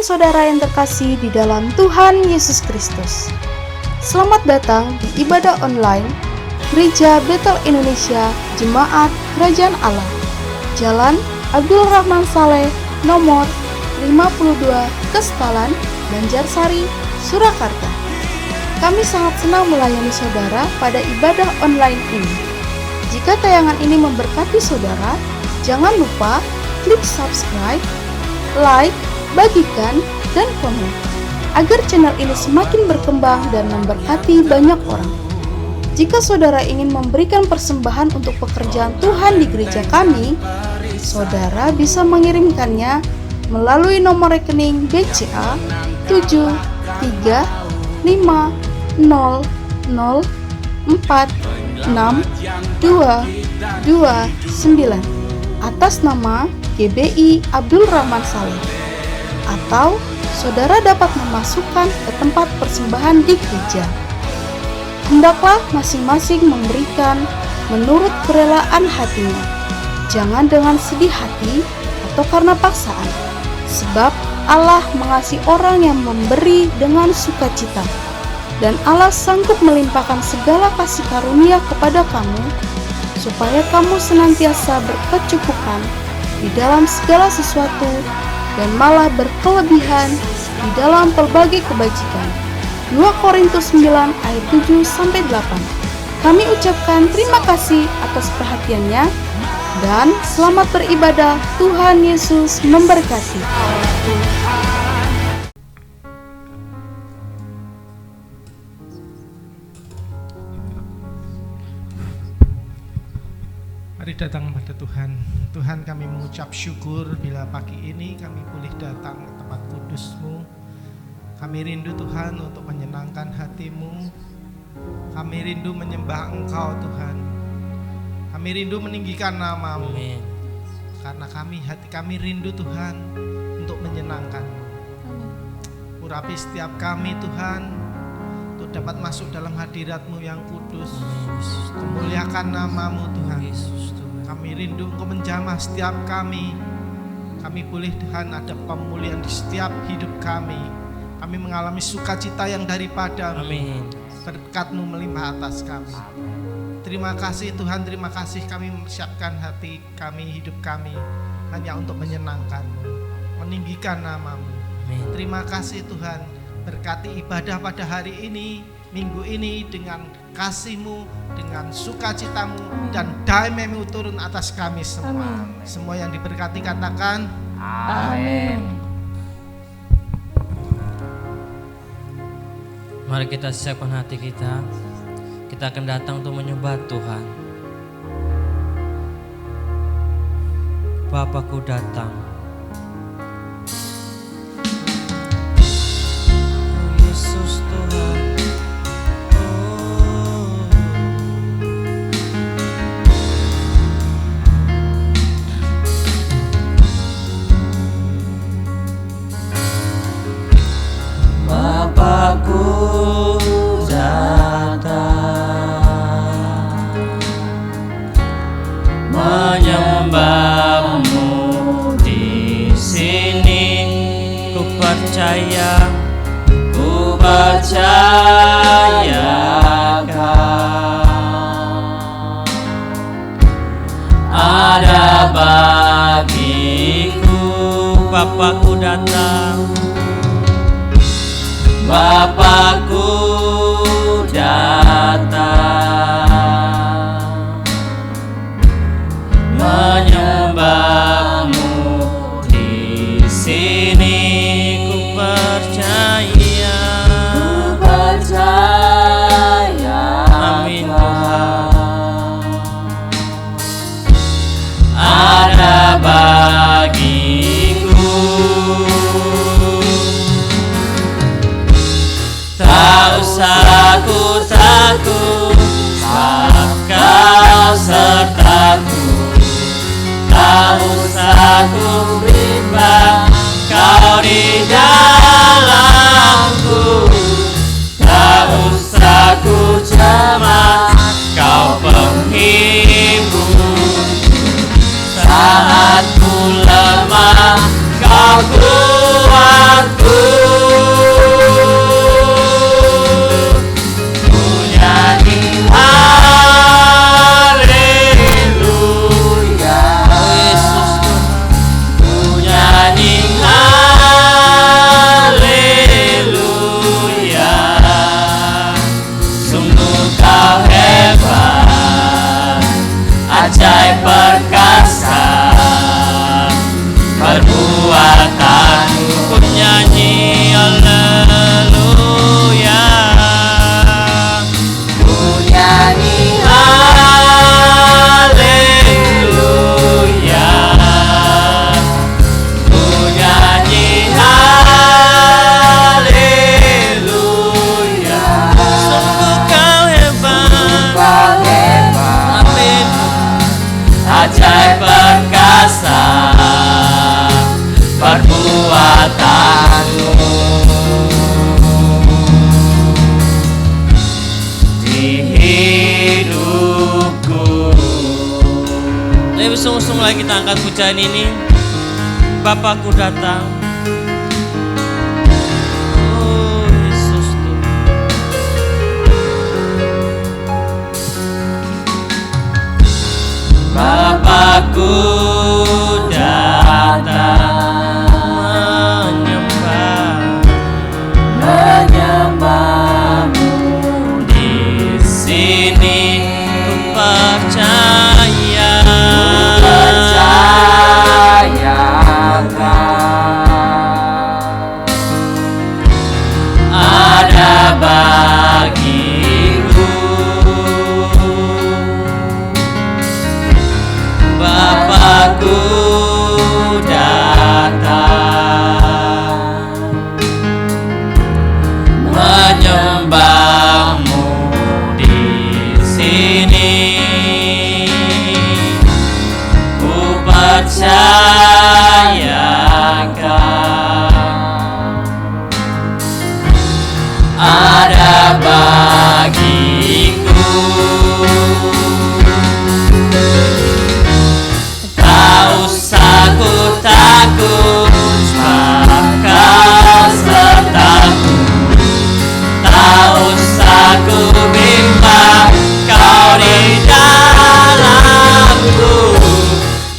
saudara yang terkasih di dalam Tuhan Yesus Kristus. Selamat datang di ibadah online Gereja Betel Indonesia Jemaat Kerajaan Allah, Jalan Abdul Rahman Saleh, nomor 52, Kestalan, Banjarsari, Surakarta. Kami sangat senang melayani saudara pada ibadah online ini. Jika tayangan ini memberkati saudara, jangan lupa klik subscribe, like, bagikan, dan komen, agar channel ini semakin berkembang dan memberkati banyak orang. Jika saudara ingin memberikan persembahan untuk pekerjaan Tuhan di gereja kami, saudara bisa mengirimkannya melalui nomor rekening BCA 7350046229 atas nama GBI Abdul Rahman Saleh, atau saudara dapat memasukkan ke tempat persembahan di gereja. Hendaklah masing-masing memberikan menurut kerelaan hatinya, jangan dengan sedih hati atau karena paksaan, sebab Allah mengasihi orang yang memberi dengan sukacita, dan Allah sanggup melimpahkan segala kasih karunia kepada kamu, supaya kamu senantiasa berkecukupan di dalam segala sesuatu dan malah berkelebihan di dalam pelbagai kebajikan. 2 Korintus 9 ayat 7-8. Kami ucapkan terima kasih atas perhatiannya dan selamat beribadah. Tuhan Yesus memberkati. Mari datang pada Tuhan. Tuhan, kami mengucap syukur bila pagi ini kami boleh datang ke tempat kudus-Mu. Kami rindu Tuhan untuk menyenangkan hati-Mu. Kami rindu menyembah Engkau Tuhan. Kami rindu meninggikan nama-Mu. Amin. Karena hati kami rindu Tuhan untuk menyenangkan-Mu. Urapi setiap kami Tuhan untuk dapat masuk dalam hadirat-Mu yang kudus. Memuliakan nama-Mu Tuhan. Kami rindu Engkau menjamah setiap kami. Kami boleh Tuhan ada pemulihan di setiap hidup kami. Kami mengalami sukacita yang daripada-Mu. Amin. Berkat-Mu melimpah atas kami. Terima kasih Tuhan, terima kasih kami mempersiapkan hati kami, hidup kami hanya untuk menyenangkan-Mu, meninggikan nama-Mu. Amin. Terima kasih Tuhan, berkati ibadah pada hari ini, minggu ini dengan kasih-Mu, dengan sukacita-Mu, dan damai-Mu turun atas kami semua. Amin. Semua yang diberkati katakan Amin. Mari kita siapkan hati kita. Kita akan datang untuk menyembah Tuhan. Bapakku datang. Oh Yesus Tuhan. Bapakku menyembah-Mu di sini. Ku percaya ada bagiku. Bapakku datang. Bapakku datang, menyembah-Mu di sini. Ku percaya, amin Tuhan. Ada bagiku mengusung lagi kita angkat pujian ini. Bapakku datang. Oh Yesus Tuhan. Bapakku datang menyembahmu di sini ku percaya ada bagiku. Bapakku datang menyembahmu di sini, ku percayakan ada bagiku. Tak usah ku takut, maka sertaku. Tak usah ku bimbang, kau di dalamku.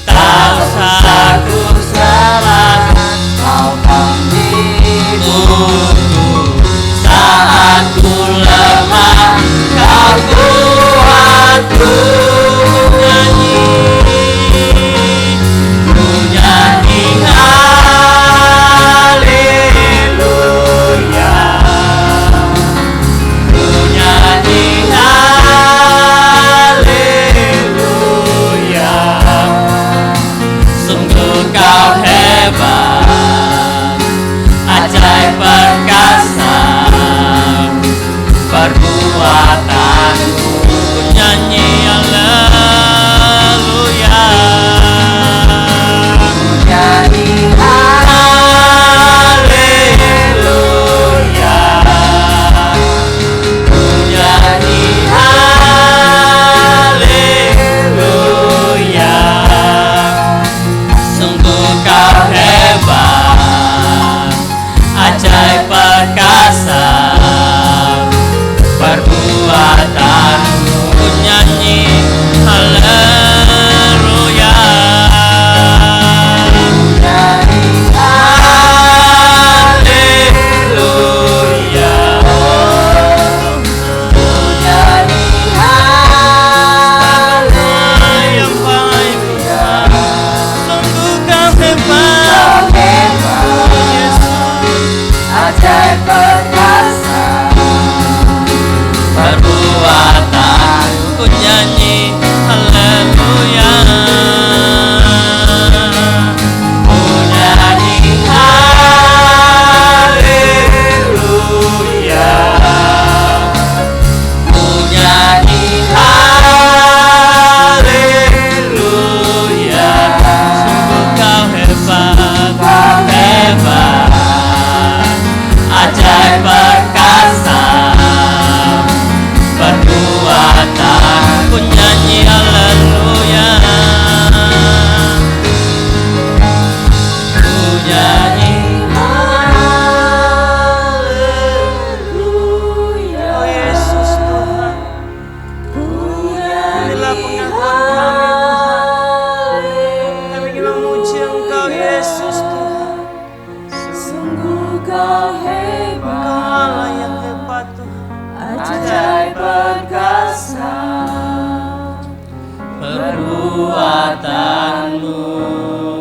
Tak usah ku salahkan, kau kan hidupku. Saat ku lemah, kau kuatku. Ku nyanyi haleluya. Ku nyanyi haleluya. Sungguh kau hebat, ajaib perkasa perbuatanmu. Ku nyanyi haleluya. Ku nyanyi haleluya. Ku nyanyi haleluya. Sungguh kau hebat, ajaib perkasa perbuatanmu. Ku nyanyi haleluya. Ku nyanyi haleluya. Ku nyanyi haleluya. Sungguh kau hebat, Yesus, ajaib perkasa perbuatan. Ku nyanyi haleluya. Ku nyanyi haleluya. Ku nyanyi haleluya. Sungguh kau hebat, hebat, ajaib perkasa perbuatan. Ku nyanyi haleluya. Ku nyanyi haleluya. Oh Yesus Tuhan, inilah pengakuan kami Tuhan. Kami ingin memuji Engkau Yesus Tuhan. Sungguh kau hebat, Kau Allah yang hebat Tuhan, ajaib perkasa perbuatanmu.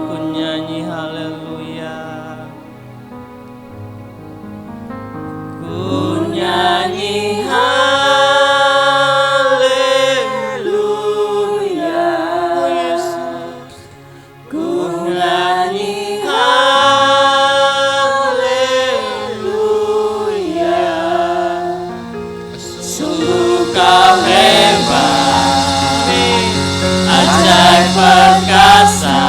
Ku nyanyi haleluya. Ku nyanyi haleluya. Oh Yesus, ku nyanyi haleluya. Sungguh kau hebat, ajaib perkasa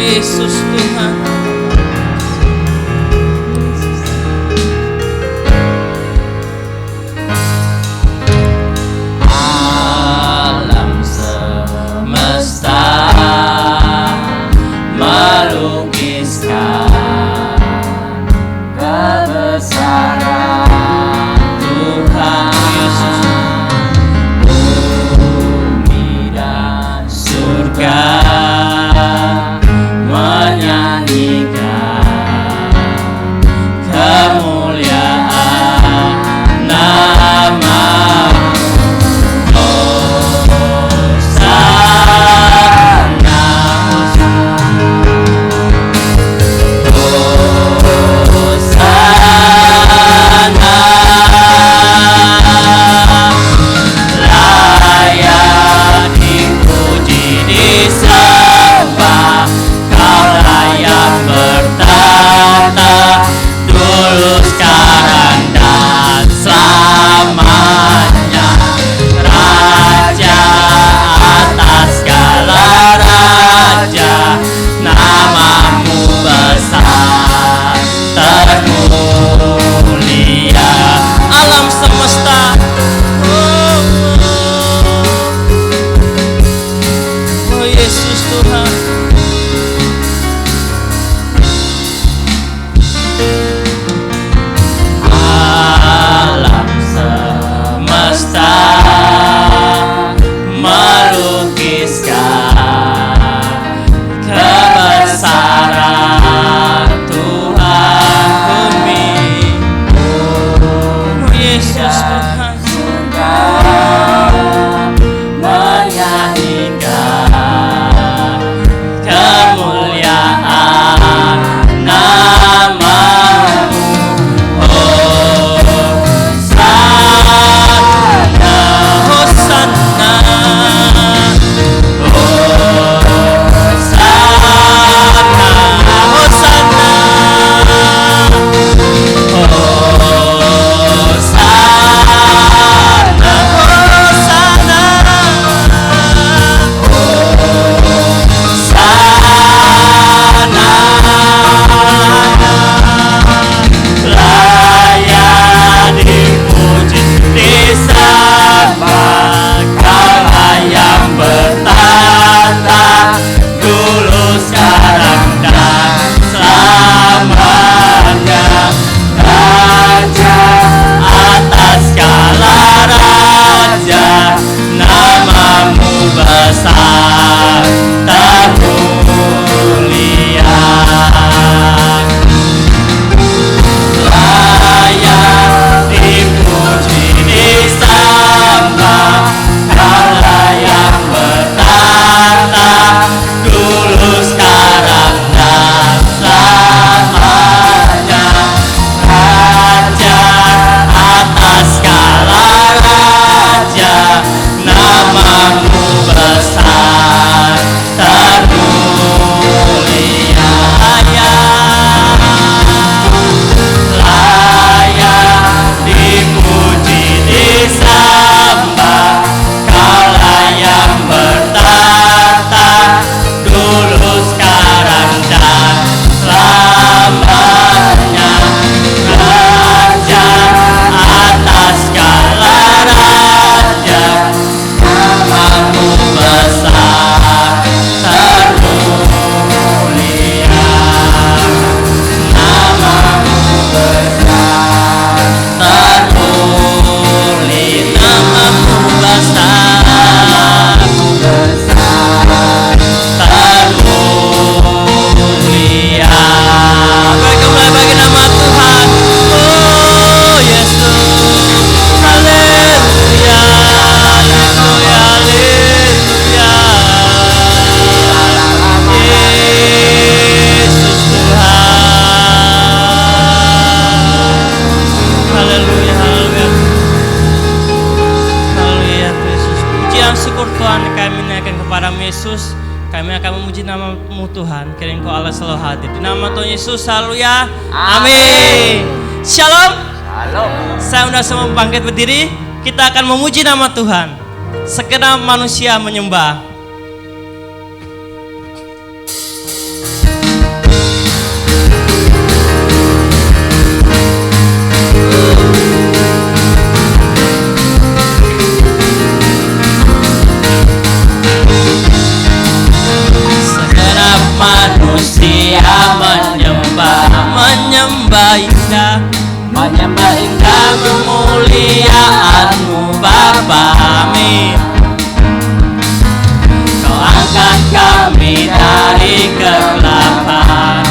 Yesus Tuhan. Alam semesta melukiskan kebesaran Tuhan Yesus. Bumi dan surga menyanyikan kemuliaan nama-Mu. Hosana, layak dipuji disembah, Kau layak bertata dulu sekarang dan selamanya. Raja atas segala raja, nama-Mu besar termulia. Alam semesta, oh Yesus Tuhan. Alam semesta melukiskan kebesaran Tuhan. Bumi, oh Yesus Tuhan. Menyanyikan kemuliaan nama-Mu. Hosana, layak dipuji disembah, Kau layak bertata dulu sekarang dan selamanya. Raja atas segala raja, nama-Mu besar termulia. Layak dipuji disembah, Kau layak bertata dulu sekarang dan selamanya. Raja atas segala raja, nama-Mu besar termulia. Layak dipuji disembah, Kau layak bertata dulu sekarang dan selamanya. Raja atas segala raja, nama-Mu besar termulia. Nama-Mu besar termulia. Nama-Mu besar termulia. Bergembira bagi nama Tuhan. Oh Yesus, haleluya, haleluya, haleluya. Yesus Tuhan. Haleluya, haleluya. Haleluya Yesus. Pujian syukur Tuhan kami naikkan kepada-Mu Yesus. Kami akan memuji nama-Mu Tuhan. Kiranya Engkau Allah selalu hadir. Di nama Tuhan Yesus, haleluya. Amin. Shalom. Shalom. Saya undang semua bangkit berdiri. Kita akan memuji nama Tuhan. Segenap manusia menyembah. indah, menyembah indah kemuliaan-Mu Bapa. Amin. Kau angkat kami dari kegelapan,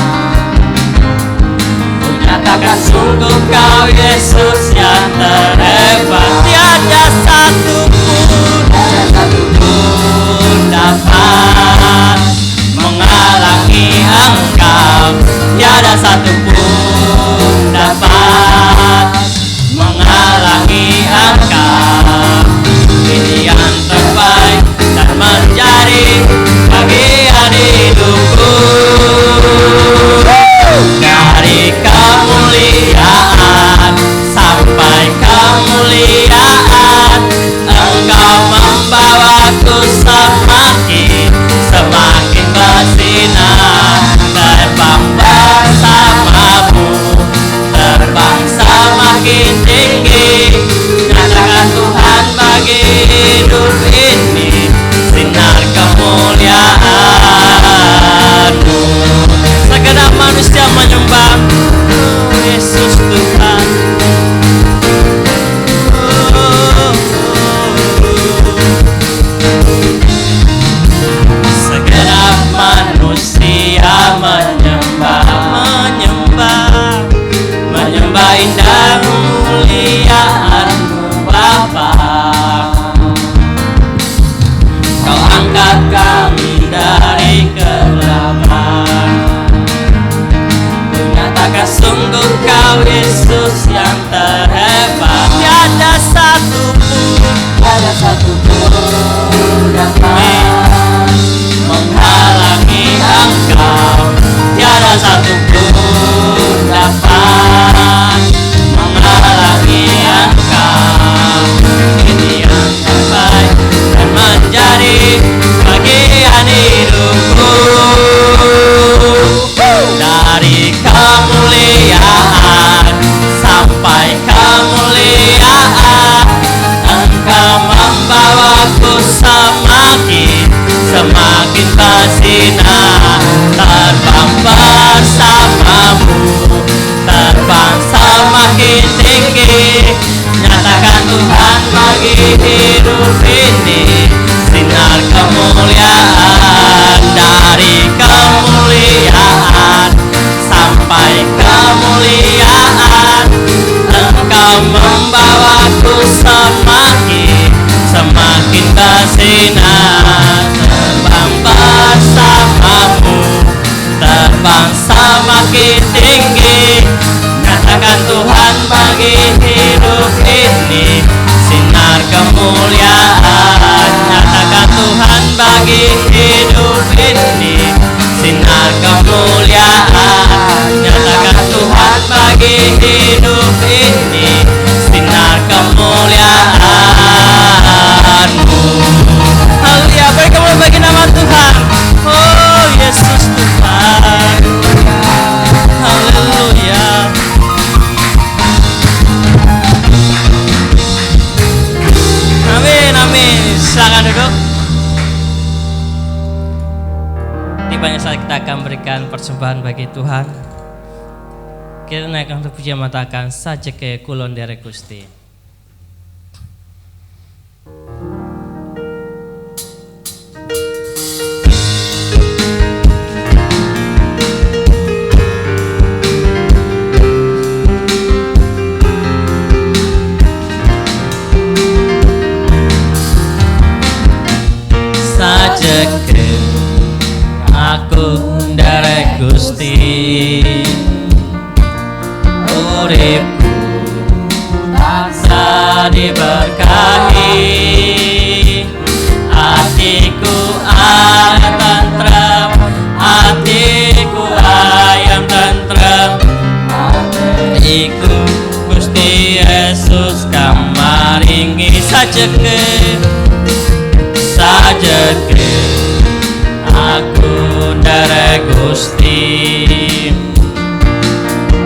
Ku nyatakan sungguh Kau Yesus yang terhebat. Tiada satu pun dapat menghalangi Engkau, tiada satu pun dapat menghalangi Engkau. Ini yang terbaik dan menjadi bagian hidupku. Dari kemuliaan sampai kemuliaan, Engkau membawaku semakin bersinar. Terbang bersama-Mu, terbang semakin tinggi. Nyatakan Tuhan bagi hidup ini sinar kemuliaan-Mu. Segenap manusia menyembah Yesus Tuhan. Segenap manusia menyembah indah kemuliaan-Mu Bapa. Kau angkat kami dari kegelapan, Ku nyatakan sungguh Kau Yesus yang terhebat. Tiada satu pun dapat menghalangi Engkau, tiada satu pun dapat menghalangi Engkau. Ini yang terbaik dan menjadi bagian hidupku. Dari kemuliaan sampai kemuliaan, Engkau membawaku semakin bersinar. Terbang bersama-Mu, terbang semakin tinggi. Nyatakan Tuhan bagi hidup ini sinar kemuliaan. Dari kemuliaan sampai kemuliaan, Engkau membawaku semakin bersinar. Terbang bersama-Mu, terbang semakin tinggi. Nyatakan Tuhan bagi hidup ini sinar kemuliaan. Nyatakan Tuhan bagi hidup ini sinar kemuliaan. Nyatakan Tuhan bagi hidup ini sinar kemuliaan-Mu. Haleluya, beri kemuliaan bagi nama Tuhan. Oh Yesus Tuhan. Haleluya. Amin, amin. Silakan duduk. Tibanya saat kita akan berikan persembahan bagi Tuhan. Kita naikkan untuk pujian matakan saja ke kulon derek Gusti. Sajake aku derek Gusti, uripku tansah diberkahi, hatiku ayam tentrem, hatiku ayam tentrem. Iku Gusti Yesus kamaringi sajake aku derek Gusti,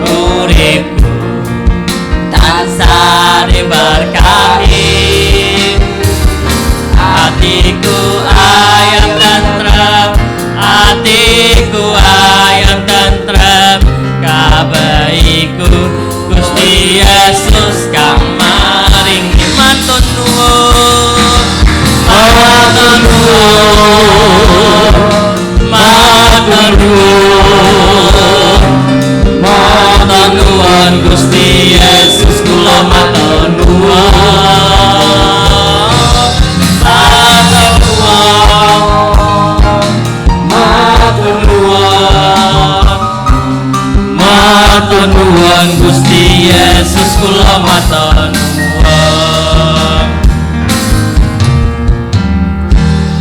uripku tansah diberkahi, hatiku ayam tentrem, hatiku ayam tentrem. Kabeh iku nuwun Gusti Yesus kula matur nuwun. Matur nuwun. Matur nuwun. Matur nuwun Gusti Yesus kula matur nuwun.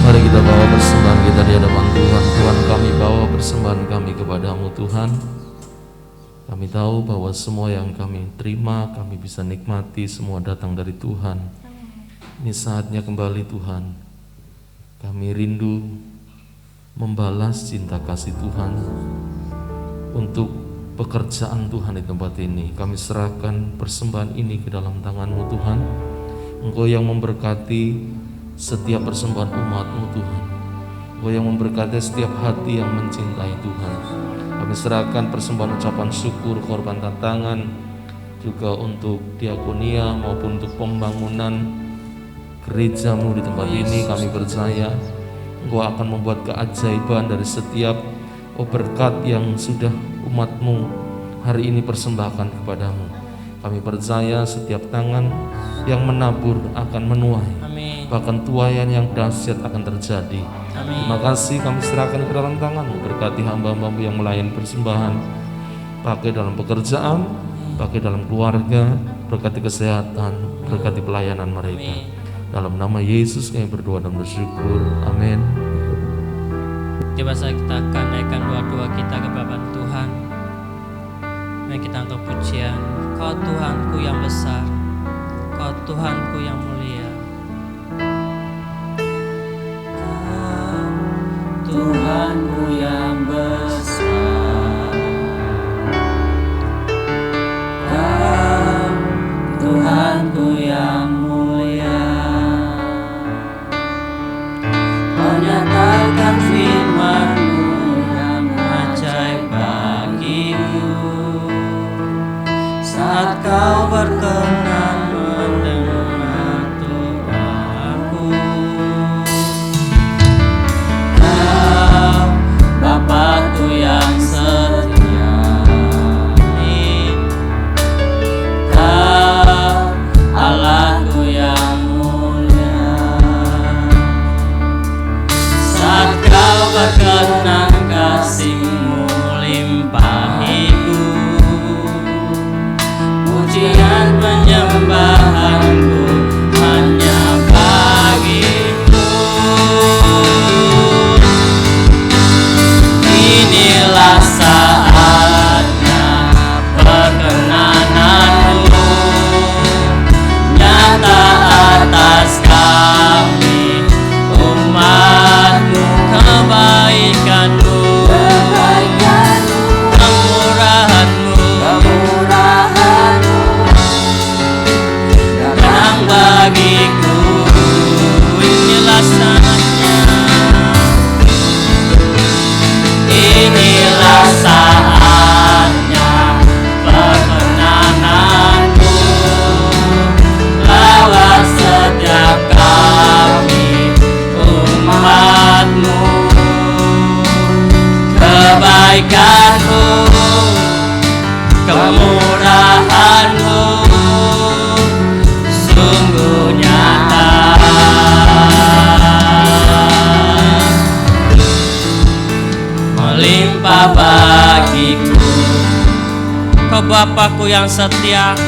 Mari kita bawa persembahan kita di hadapan Tuhan. Tuhan, kami bawa persembahan kami kepadamu Tuhan. Kami tahu bahwa semua yang kami terima, kami bisa nikmati, semua datang dari Tuhan. Ini saatnya kembali Tuhan. Kami rindu membalas cinta kasih Tuhan untuk pekerjaan Tuhan di tempat ini. Kami serahkan persembahan ini ke dalam tangan-Mu Tuhan. Engkau yang memberkati setiap persembahan umat-Mu Tuhan. Engkau yang memberkati setiap hati yang mencintai Tuhan. Kami serahkan persembahan ucapan syukur, korban tantangan, juga untuk diakonia maupun untuk pembangunan gereja-Mu di tempat ini. Kami percaya Engkau akan membuat keajaiban dari setiap berkat yang sudah umat-Mu hari ini persembahkan kepadamu. Kami percaya setiap tangan yang menabur akan menuai. Amin. Bahkan tuaian yang dahsyat akan terjadi. Amin. Terima kasih, kami serahkan ke dalam tangan-Mu. Berkati hamba-Mu yang melayani persembahan, pakai dalam pekerjaan, pakai dalam keluarga, berkati kesehatan, berkati pelayanan mereka. Amin. Dalam nama Yesus kami berdoa dan bersyukur. Amin. Coba kita akan naikkan doa-doa kita ke Bapa Tuhan. Mari kita angkat pujian. Kau Tuhanku yang besar, Kau Tuhanku yang mulia. Kau Tuhanku yang besar, Kau Tuhanku yang mulia. Kau nyatakan firman-Mu yang ajaib bagiku. Saat Kau berkenan mendengar doaku, Kau Bapa-Ku yang setia, Kau Allah-Ku yang mulia. Saat Kau berkenan kasih-Mu limpahiku, pujian penyembahanku hanya bagimu. Inilah saatnya perkenanan-Mu nyata atas kami umat-Mu. Kebaikan-Mu, kemurahan-Mu datang bagiku. Inilah saatnya, inilah saatnya perkenananmu lewat setiap kami umat-Mu. Kebaikan-Mu, kemurahan-Mu sungguh nyata, melimpah bagiku. Kau Bapa-Ku yang setia,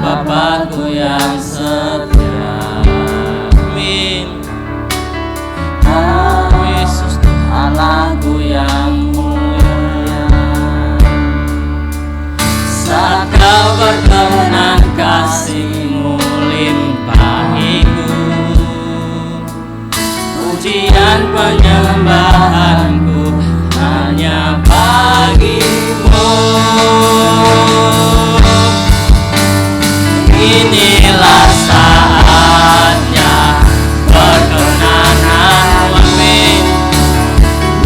Bapa-Ku yang setia. Amin. Yesus Allah-Ku yang mulia. Saat Kau berkenan kasih-Mu limpahiku, pujian penyembahanku hanya bagimu. Inilah saatnya perkenanan-Mu, amin,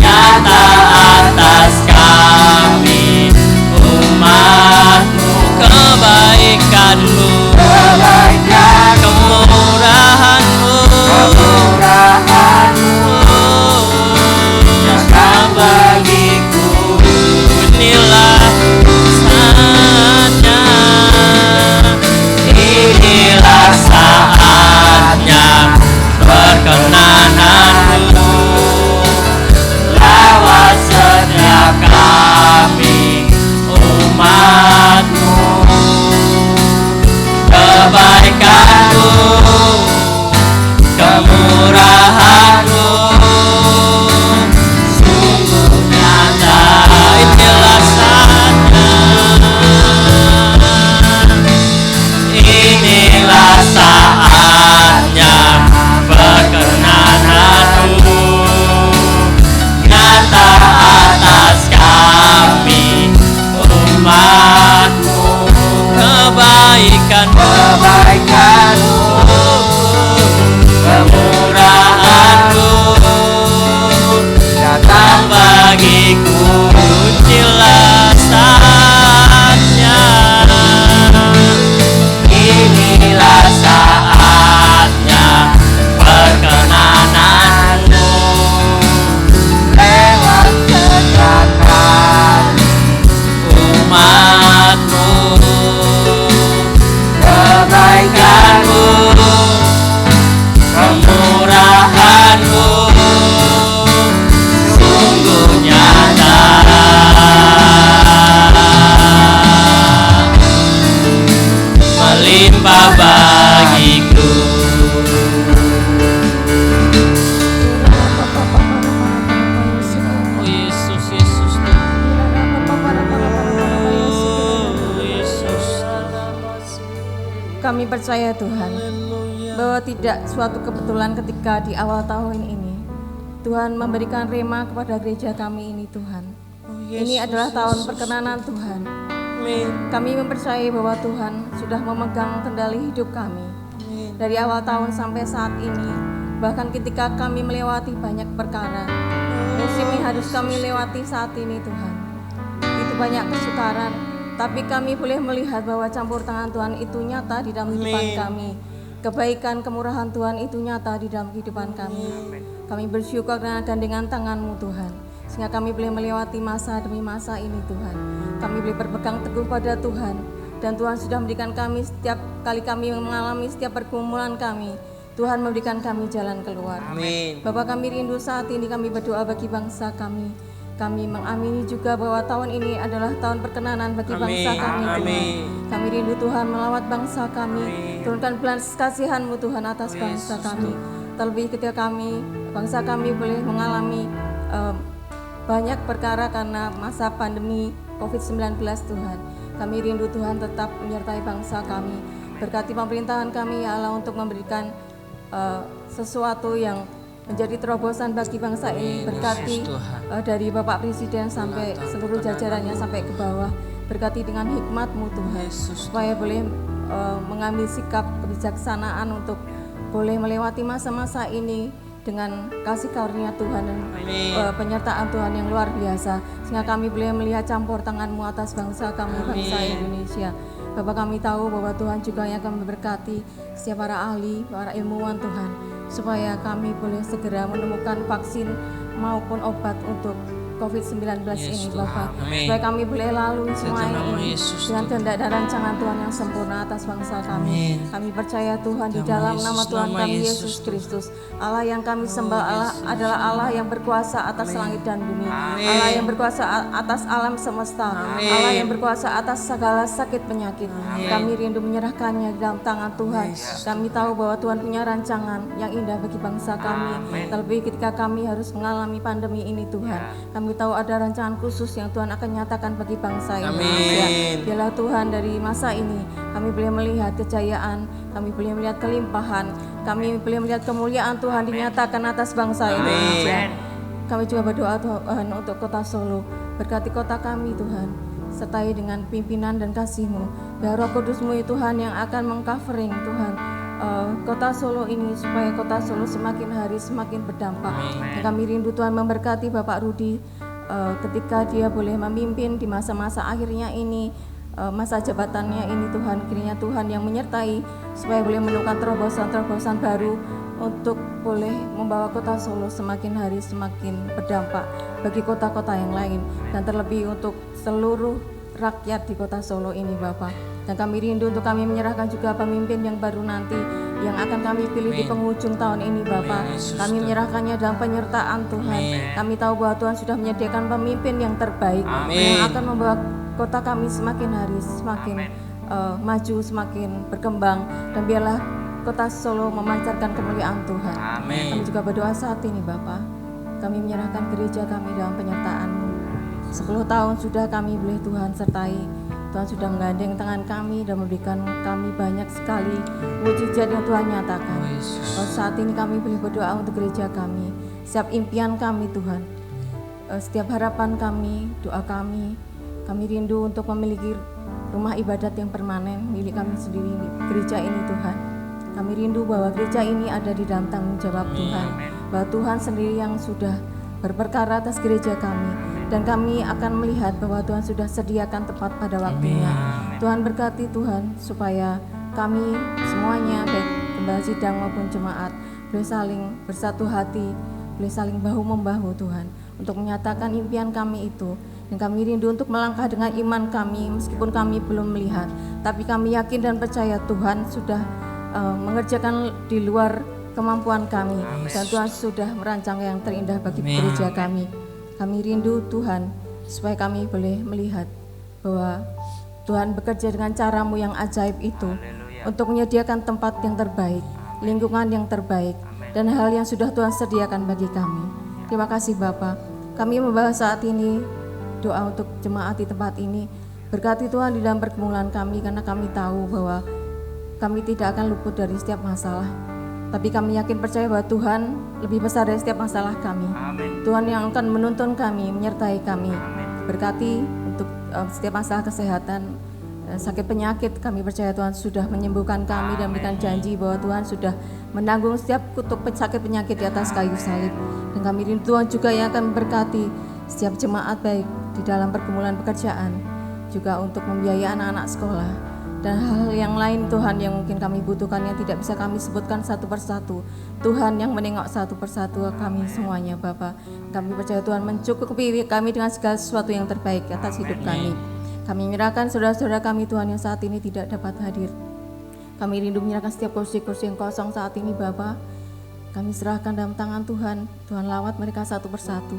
nyata atas kami umat-Mu. Kebaikan-Mu, kemurahan-Mu datang kebaikan-Mu, kemurahan-Mu sungguh nyata. Inilah saatnya, inilah saatnya perkenanan-Mu nyata atas kami umat-Mu. Kebaikan-Mu, kemurahan-Mu datang bagiku. Inilah saatnya, inilah saatnya perkenanan-Mu lewat gerakan umat-Mu. Kebaikan-Mu, kemurahan-Mu sungguh nyata, melimpah bagiku. Oh Yesus, Yesus, oh Yesus. Kami percaya Tuhan bahwa tidak suatu kebetulan ketika di awal tahun ini Tuhan memberikan rema kepada gereja kami ini Tuhan. Ini adalah tahun perkenanan Tuhan. Kami mempercayai bahwa Tuhan sudah memegang kendali hidup kami dari awal tahun sampai saat ini. Bahkan ketika kami melewati banyak perkara, musim yang harus kami lewati saat ini Tuhan, itu banyak kesukaran, tapi kami boleh melihat bahwa campur tangan Tuhan itu nyata di dalam kehidupan kami. Kebaikan, kemurahan Tuhan itu nyata di dalam kehidupan kami. Kami bersyukur karena gandengan tangan-Mu Tuhan, sehingga kami boleh melewati masa demi masa ini Tuhan. Kami boleh berpegang teguh pada Tuhan, dan Tuhan sudah memberikan kami setiap kali kami mengalami setiap pergumulan kami, Tuhan memberikan kami jalan keluar. Amin. Bapak, kami rindu saat ini kami berdoa bagi bangsa kami. Kami mengamini juga bahwa tahun ini adalah tahun perkenanan bagi bangsa kami Tuhan. Kami rindu Tuhan melawat bangsa kami. Turunkan belas kasihan-Mu Tuhan atas bangsa kami. Terlebih ketika kami, bangsa kami boleh mengalami banyak perkara karena masa pandemi COVID-19 Tuhan. Kami rindu Tuhan tetap menyertai bangsa kami. Berkati pemerintahan kami ya Allah untuk memberikan sesuatu yang menjadi terobosan bagi bangsa ini. Berkati dari Bapak Presiden sampai seluruh jajarannya sampai ke bawah. Berkati dengan hikmat-Mu Tuhan, supaya boleh mengambil sikap kebijaksanaan untuk boleh melewati masa-masa ini dengan kasih karunia Tuhan dan penyertaan Tuhan yang luar biasa, sehingga kami boleh melihat campur tangan-Mu atas bangsa kami, bangsa Indonesia. Bapak, kami tahu bahwa Tuhan juga yang akan memberkati setiap para ahli, para ilmuwan Tuhan, supaya kami boleh segera menemukan vaksin maupun obat untuk COVID-19 ini Bapak. Supaya kami boleh lalui semua ini dengan kehendak dan rancangan Tuhan yang sempurna atas bangsa kami. Kami percaya Tuhan di dalam nama Tuhan kami Yesus Kristus, Allah yang kami sembah adalah Allah yang berkuasa atas langit dan bumi, Allah yang berkuasa atas alam semesta, Allah yang berkuasa atas segala sakit penyakit. Kami rindu menyerahkannya di dalam tangan Tuhan. Kami tahu bahwa Tuhan punya rancangan yang indah bagi bangsa kami, terlebih ketika kami harus mengalami pandemi ini Tuhan. Kami tahu ada rancangan khusus yang Tuhan akan nyatakan bagi bangsa Indonesia. Biarlah Tuhan dari masa ini kami boleh melihat kejayaan, kami boleh melihat kelimpahan, kami boleh melihat kemuliaan Tuhan dinyatakan atas bangsa Indonesia. Kami juga berdoa Tuhan untuk kota Solo. Berkati kota kami Tuhan, sertai dengan pimpinan dan kasih-Mu. Biar Roh Kudus-Mu Tuhan yang akan mengcovering Tuhan kota Solo ini, supaya kota Solo semakin hari semakin berdampak. Dan kami rindu Tuhan memberkati Bapak Rudi ketika dia boleh memimpin di masa-masa akhirnya ini, masa jabatannya ini Tuhan. Kiranya Tuhan yang menyertai supaya boleh menemukan terobosan-terobosan baru untuk boleh membawa kota Solo semakin hari semakin berdampak bagi kota-kota yang lain, dan terlebih untuk seluruh rakyat di kota Solo ini Bapak. Dan kami rindu untuk kami menyerahkan juga pemimpin yang baru nanti yang akan kami pilih di penghujung tahun ini Bapak. Kami menyerahkannya dalam penyertaan Tuhan. Kami tahu bahwa Tuhan sudah menyediakan pemimpin yang terbaik yang akan membawa kota kami semakin hari semakin maju, semakin berkembang, dan biarlah kota Solo memancarkan kemuliaan Tuhan. Amin. Kami juga berdoa saat ini Bapa, kami menyerahkan gereja kami dalam penyertaan-Mu. 10 tahun sudah kami boleh Tuhan sertai. Tuhan sudah menggandeng tangan kami dan memberikan kami banyak sekali mujizat yang Tuhan nyatakan. Saat ini kami boleh berdoa untuk gereja kami, setiap impian kami Tuhan, setiap harapan kami, doa kami rindu untuk memiliki rumah ibadat yang permanen milik kami sendiri, gereja ini Tuhan. Kami rindu bahwa gereja ini ada di dalam tanggung jawab Tuhan, bahwa Tuhan sendiri yang sudah berperkara atas gereja kami, dan kami akan melihat bahwa Tuhan sudah sediakan tempat pada waktunya. Tuhan berkati Tuhan supaya kami semuanya, baik gembala sidang maupun jemaat, boleh saling bersatu hati, boleh saling bahu-membahu Tuhan, untuk menyatakan impian kami itu. Dan kami rindu untuk melangkah dengan iman kami, meskipun kami belum melihat, tapi kami yakin dan percaya Tuhan sudah mengerjakan di luar kemampuan kami, dan Tuhan sudah merancang yang terindah bagi gereja kami. Kami rindu Tuhan supaya kami boleh melihat bahwa Tuhan bekerja dengan cara-Mu yang ajaib itu untuk menyediakan tempat yang terbaik, lingkungan yang terbaik, dan hal yang sudah Tuhan sediakan bagi kami. Terima kasih Bapa. Kami membahas saat ini doa untuk jemaat di tempat ini. Berkati Tuhan di dalam pergumulan kami, karena kami tahu bahwa kami tidak akan luput dari setiap masalah. Tapi kami yakin percaya bahwa Tuhan lebih besar dari setiap masalah kami. Tuhan yang akan menuntun kami, menyertai kami. Berkati untuk setiap masalah kesehatan, sakit penyakit, kami percaya Tuhan sudah menyembuhkan kami dan memberikan janji bahwa Tuhan sudah menanggung setiap kutuk sakit penyakit di atas kayu salib. Dan kami rindu Tuhan juga yang akan berkati setiap jemaat, baik di dalam pergumulan pekerjaan, juga untuk membiayai anak-anak sekolah, dan hal yang lain Tuhan yang mungkin kami butuhkan yang tidak bisa kami sebutkan satu persatu. Tuhan yang menengok satu persatu kami semuanya Bapa. Kami percaya Tuhan mencukupi kami dengan segala sesuatu yang terbaik atas hidup kami. Kami menyerahkan saudara-saudara kami Tuhan yang saat ini tidak dapat hadir. Kami rindu menyerahkan setiap kursi-kursi yang kosong saat ini Bapa. Kami serahkan dalam tangan Tuhan. Tuhan lawat mereka satu persatu.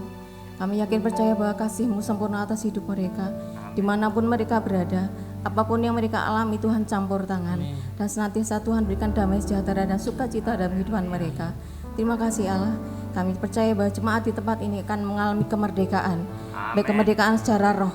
Kami yakin percaya bahwa kasih-Mu sempurna atas hidup mereka, dimanapun mereka berada. Apapun yang mereka alami Tuhan campur tangan, dan senantiasa Tuhan berikan damai sejahtera dan sukacita dalam kehidupan mereka. Terima kasih Allah. Kami percaya bahwa jemaat di tempat ini akan mengalami kemerdekaan, baik kemerdekaan secara roh,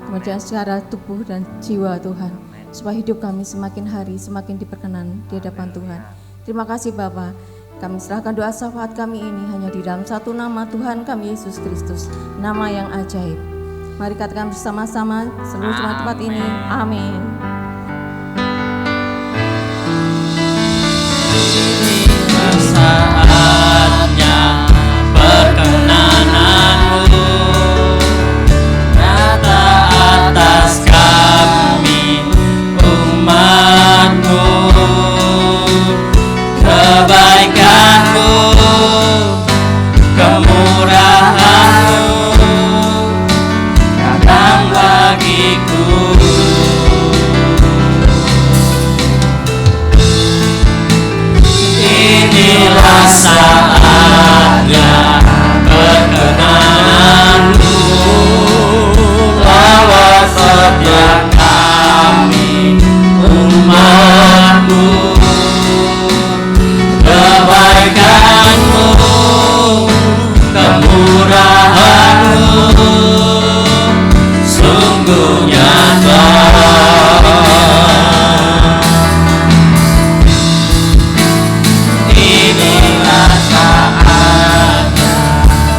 kemerdekaan secara tubuh dan jiwa Tuhan, supaya hidup kami semakin hari semakin diperkenan di hadapan Tuhan. Terima kasih Bapa. Kami serahkan doa syafaat kami ini hanya di dalam satu nama Tuhan kami Yesus Kristus, nama yang ajaib. Mari katakan bersama-sama seluruh jemaat tempat ini, amin. Saatnya perkenanan-Mu nyata atas kami umat-Mu, kebaikan-Mu, kemurahan-Mu datang bagiku. Inilah saatnya perkenanan-Mu, lawat setiap kami umat-Mu, kebaikan-Mu, kemurahan-Mu sungguh nyata. Inilah saatnya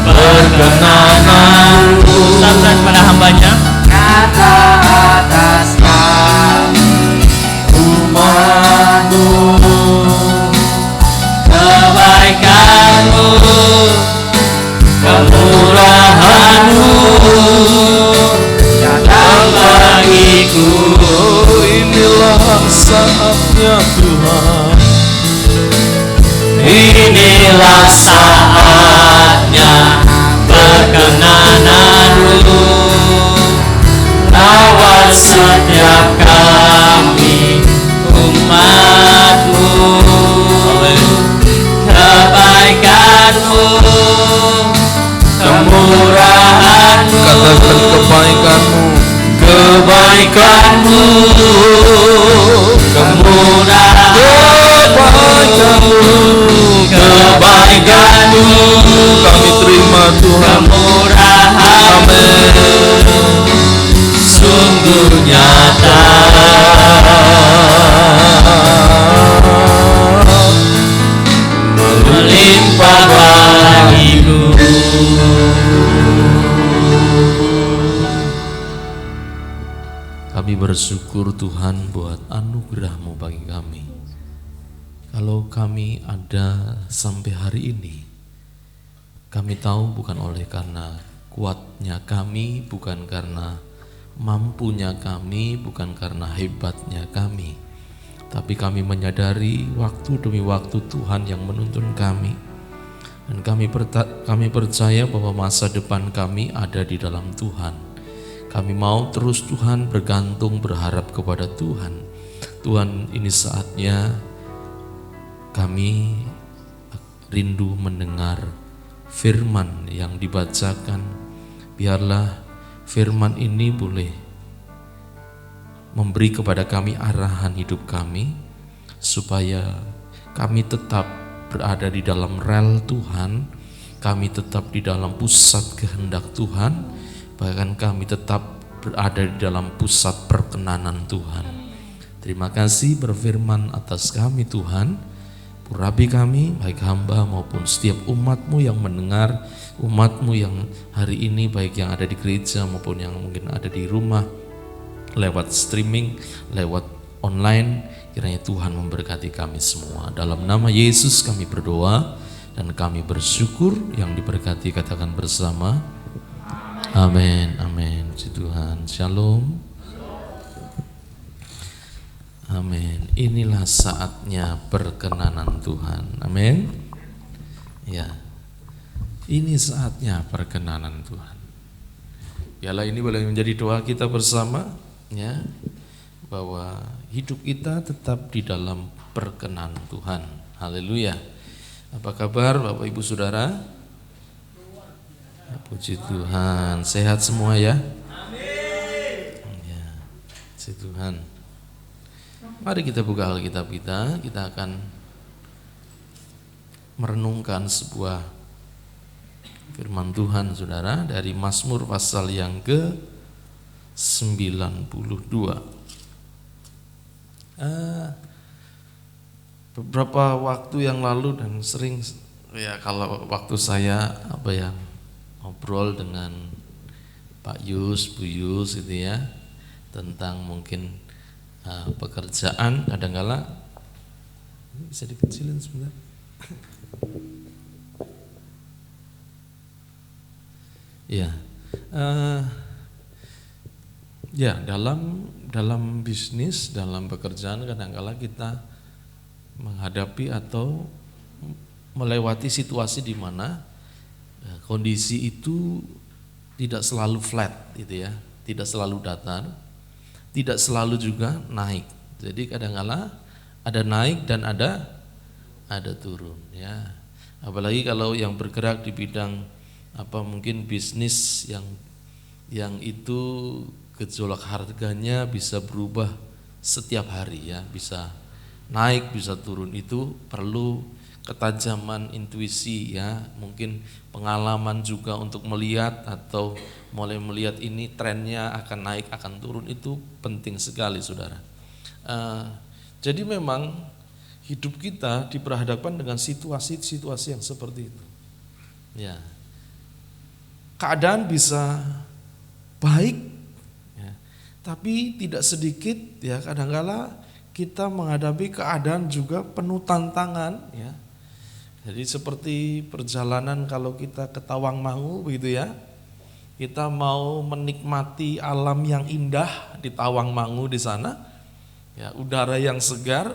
perkenanan-Mu, sampai pada hamba-Nya, nyata atas kami umat-Mu, kebaikan-Mu, kemurahan-Mu datang bagiku. Inilah saatnya Tuhan, Inilah saatnya perkenanan-Mu, lawat setiap kami umat-Mu, kebaikan-Mu, kemurahan-Mu, katakan kebaikan-Mu, kebaikanmu, kebaikanmu, kami terima Tuhan, amin, sungguh nyata, melimpah bagiku. Kami bersyukur Tuhan buat anugerah-Mu bagi kami. Kalau kami ada sampai hari ini, kami tahu bukan oleh karena kuatnya kami, bukan karena mampunya kami, bukan karena hebatnya kami, tapi kami menyadari waktu demi waktu Tuhan yang menuntun kami. Dan kami percaya bahwa masa depan kami ada di dalam Tuhan. Kami mau terus Tuhan bergantung, berharap kepada Tuhan. Tuhan, ini saatnya kami rindu mendengar firman yang dibacakan. Biarlah firman ini boleh memberi kepada kami arahan hidup kami, supaya kami tetap berada di dalam rel Tuhan, kami tetap di dalam pusat kehendak Tuhan, bahkan kami tetap berada di dalam pusat perkenanan Tuhan. Terima kasih berfirman atas kami Tuhan, urapi kami, baik hamba maupun setiap umat-Mu yang mendengar, umat-Mu yang hari ini baik yang ada di gereja maupun yang mungkin ada di rumah, lewat streaming, lewat online, kiranya Tuhan memberkati kami semua. Dalam nama Yesus kami berdoa dan kami bersyukur. Yang diberkati katakan bersama, amin, amin. Puji Tuhan, shalom. Amin. Inilah saatnya perkenanan Tuhan. Amin. Ya. Ini saatnya perkenanan Tuhan. Biarlah ini boleh menjadi doa kita bersama, ya, bahwa hidup kita tetap di dalam perkenan Tuhan. Haleluya. Apa kabar Bapak Ibu Saudara? Puji Tuhan, sehat semua ya? Amin. Ya, puji Tuhan. Mari kita buka Alkitab kita akan merenungkan sebuah firman Tuhan Saudara dari Mazmur pasal yang ke-92. Beberapa waktu yang lalu dan sering ya kalau waktu saya ngobrol dengan Pak Yus, Bu Yus gitu ya, tentang mungkin pekerjaan, kadang-kala bisa dikecilin sebentar. Ya, ya dalam bisnis, dalam pekerjaan kadang-kala kita menghadapi atau melewati situasi di mana kondisi itu tidak selalu flat gitu ya, tidak selalu datar, tidak selalu juga naik. Jadi kadang-kala ada naik dan ada turun ya. Apalagi kalau yang bergerak di bidang mungkin bisnis yang itu gejolak harganya bisa berubah setiap hari ya, bisa naik bisa turun, itu perlu ketajaman intuisi ya, mungkin pengalaman juga untuk melihat atau mulai melihat ini trennya akan naik akan turun, itu penting sekali saudara. Jadi memang hidup kita diperhadapkan dengan situasi-situasi yang seperti itu ya. Keadaan bisa baik ya, tapi tidak sedikit ya kadang-kala kita menghadapi keadaan juga penuh tantangan ya. Jadi seperti perjalanan kalau kita ke Tawangmangu begitu ya, kita mau menikmati alam yang indah di Tawangmangu di sana ya, udara yang segar,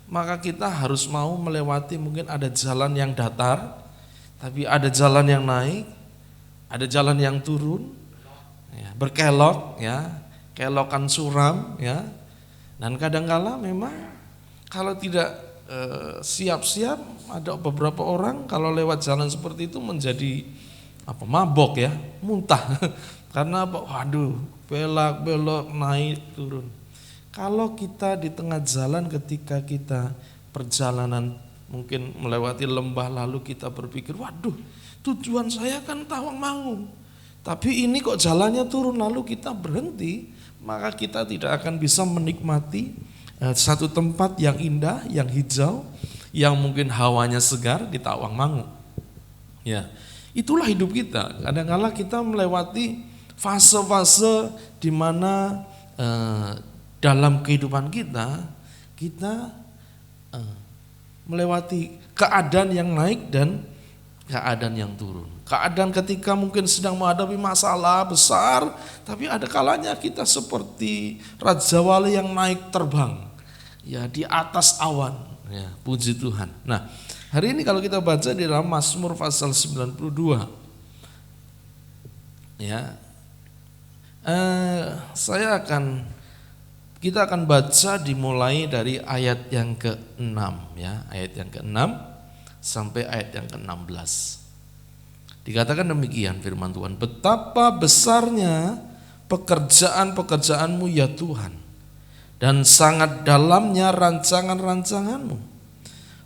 maka kita harus mau melewati mungkin ada jalan yang datar, tapi ada jalan yang naik, ada jalan yang turun ya, berkelok ya, kelokan suram ya. Dan kadang-kala memang kalau tidak siap-siap, ada beberapa orang kalau lewat jalan seperti itu menjadi mabok ya, muntah Karena apa? Waduh, belok naik turun. Kalau kita di tengah jalan ketika kita perjalanan mungkin melewati lembah lalu kita berpikir, waduh, tujuan saya kan Tawangmangu. Tapi ini kok jalannya turun lalu kita berhenti, maka kita tidak akan bisa menikmati satu tempat yang indah, yang hijau, yang mungkin hawanya segar di Tawangmangu. Ya, itulah hidup kita. Kadang-kala kita melewati fase-fase di mana dalam kehidupan kita melewati keadaan yang naik dan keadaan yang turun. Keadaan ketika mungkin sedang menghadapi masalah besar, tapi ada kalanya kita seperti Raja Wali yang naik terbang, ya di atas awan, ya puji Tuhan. Nah, hari ini kalau kita baca di dalam Mazmur pasal 92, ya, kita akan baca dimulai dari ayat yang ke-6, ya, ayat yang ke-6 sampai ayat yang ke-16. Dikatakan demikian firman Tuhan, betapa besarnya pekerjaan-pekerjaanmu ya Tuhan, dan sangat dalamnya rancangan-rancanganmu.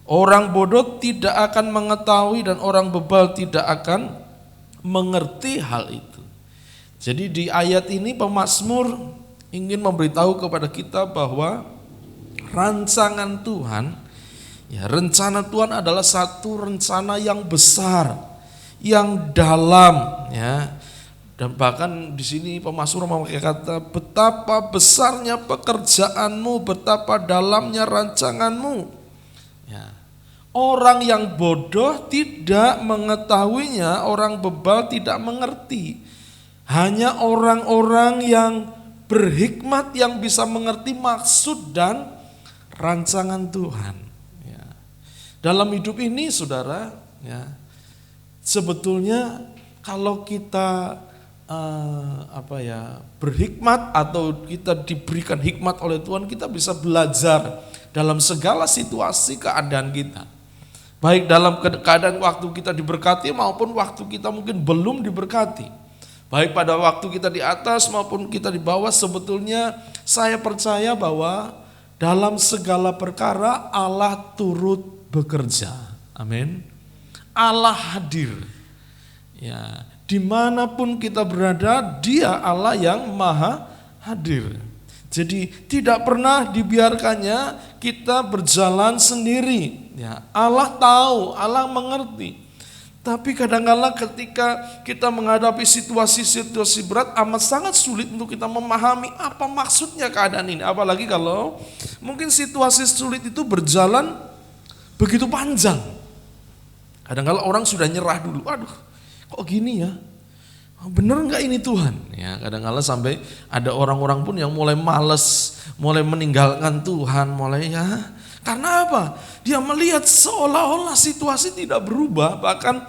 Orang bodoh tidak akan mengetahui dan orang bebal tidak akan mengerti hal itu. Jadi di ayat ini pemazmur ingin memberitahu kepada kita bahwa rancangan Tuhan, ya, rencana Tuhan adalah satu rencana yang besar, yang dalam, ya. Dan bahkan di sini pemazmur memakai kata betapa besarnya pekerjaanmu, betapa dalamnya rancanganmu. Ya. Orang yang bodoh tidak mengetahuinya, orang bebal tidak mengerti. Hanya orang-orang yang berhikmat yang bisa mengerti maksud dan rancangan Tuhan. Ya. Dalam hidup ini, saudara, ya, sebetulnya kalau kita berhikmat atau kita diberikan hikmat oleh Tuhan, kita bisa belajar dalam segala situasi keadaan kita. Baik dalam keadaan waktu kita diberkati maupun waktu kita mungkin belum diberkati. Baik pada waktu kita di atas maupun kita di bawah, sebetulnya saya percaya bahwa dalam segala perkara Allah turut bekerja. Amin. Allah hadir. Ya, dimanapun kita berada, Dia Allah yang maha hadir. Jadi tidak pernah dibiarkannya kita berjalan sendiri. Ya, Allah tahu, Allah mengerti. Tapi kadang-kala ketika kita menghadapi situasi-situasi berat, amat sangat sulit untuk kita memahami apa maksudnya keadaan ini. Apalagi kalau mungkin situasi sulit itu berjalan begitu panjang. Kadang-kala orang sudah nyerah dulu. Aduh, kok gini ya? Bener nggak ini Tuhan? Ya, kadang-kala sampai ada orang-orang pun yang mulai malas, mulai meninggalkan Tuhan, mulai ya. Karena apa? Dia melihat seolah-olah situasi tidak berubah, bahkan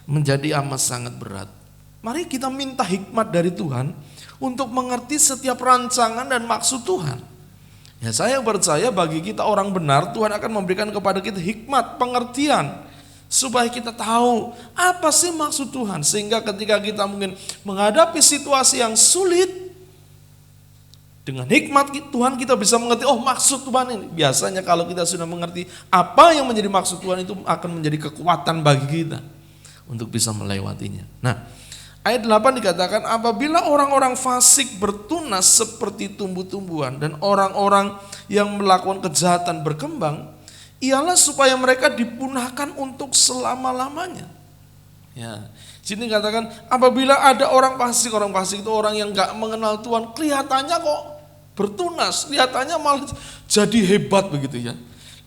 menjadi amat sangat berat. Mari kita minta hikmat dari Tuhan untuk mengerti setiap rancangan dan maksud Tuhan. Ya, saya percaya bagi kita orang benar, Tuhan akan memberikan kepada kita hikmat, pengertian, supaya kita tahu apa sih maksud Tuhan. Sehingga ketika kita mungkin menghadapi situasi yang sulit, dengan hikmat Tuhan kita bisa mengerti, oh maksud Tuhan ini. Biasanya kalau kita sudah mengerti apa yang menjadi maksud Tuhan, itu akan menjadi kekuatan bagi kita untuk bisa melewatinya. Nah, ayat 8 dikatakan, apabila orang-orang fasik bertunas seperti tumbuh-tumbuhan dan orang-orang yang melakukan kejahatan berkembang, ialah supaya mereka dipunahkan untuk selama-lamanya. Ya, sini katakan apabila ada orang fasik itu orang yang gak mengenal Tuhan, kelihatannya kok bertunas, kelihatannya malah jadi hebat begitu ya.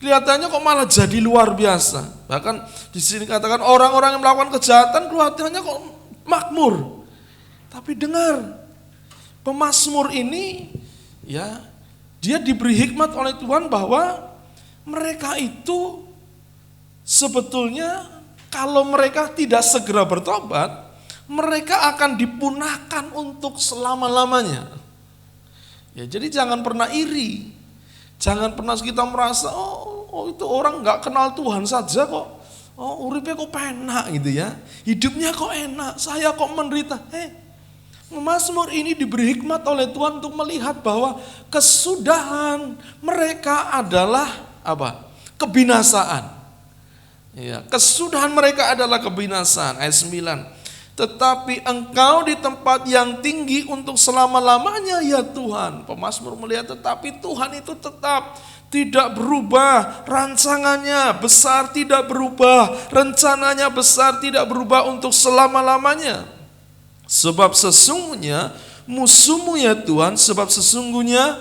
Kelihatannya kok malah jadi luar biasa. Bahkan di sini katakan orang-orang yang melakukan kejahatan kelihatannya kok makmur. Tapi dengar, pemazmur ini ya, dia diberi hikmat oleh Tuhan bahwa mereka itu sebetulnya kalau mereka tidak segera bertobat, mereka akan dipunahkan untuk selama-lamanya. Ya, jadi jangan pernah iri. Jangan pernah kita merasa, oh itu orang gak kenal Tuhan saja kok. Oh uripnya kok penak gitu ya. Hidupnya kok enak, saya kok menderita. Pemazmur ini diberi hikmat oleh Tuhan untuk melihat bahwa kesudahan mereka adalah apa? Kebinasaan. Ya, kesudahan mereka adalah kebinasaan. Ayat 9. Tetapi engkau di tempat yang tinggi untuk selama-lamanya ya Tuhan. Pemazmur melihat tetapi Tuhan itu tetap tidak berubah. Rancangannya besar tidak berubah. Rencananya besar tidak berubah untuk selama-lamanya. Sebab sesungguhnya musuhmu ya Tuhan, sebab sesungguhnya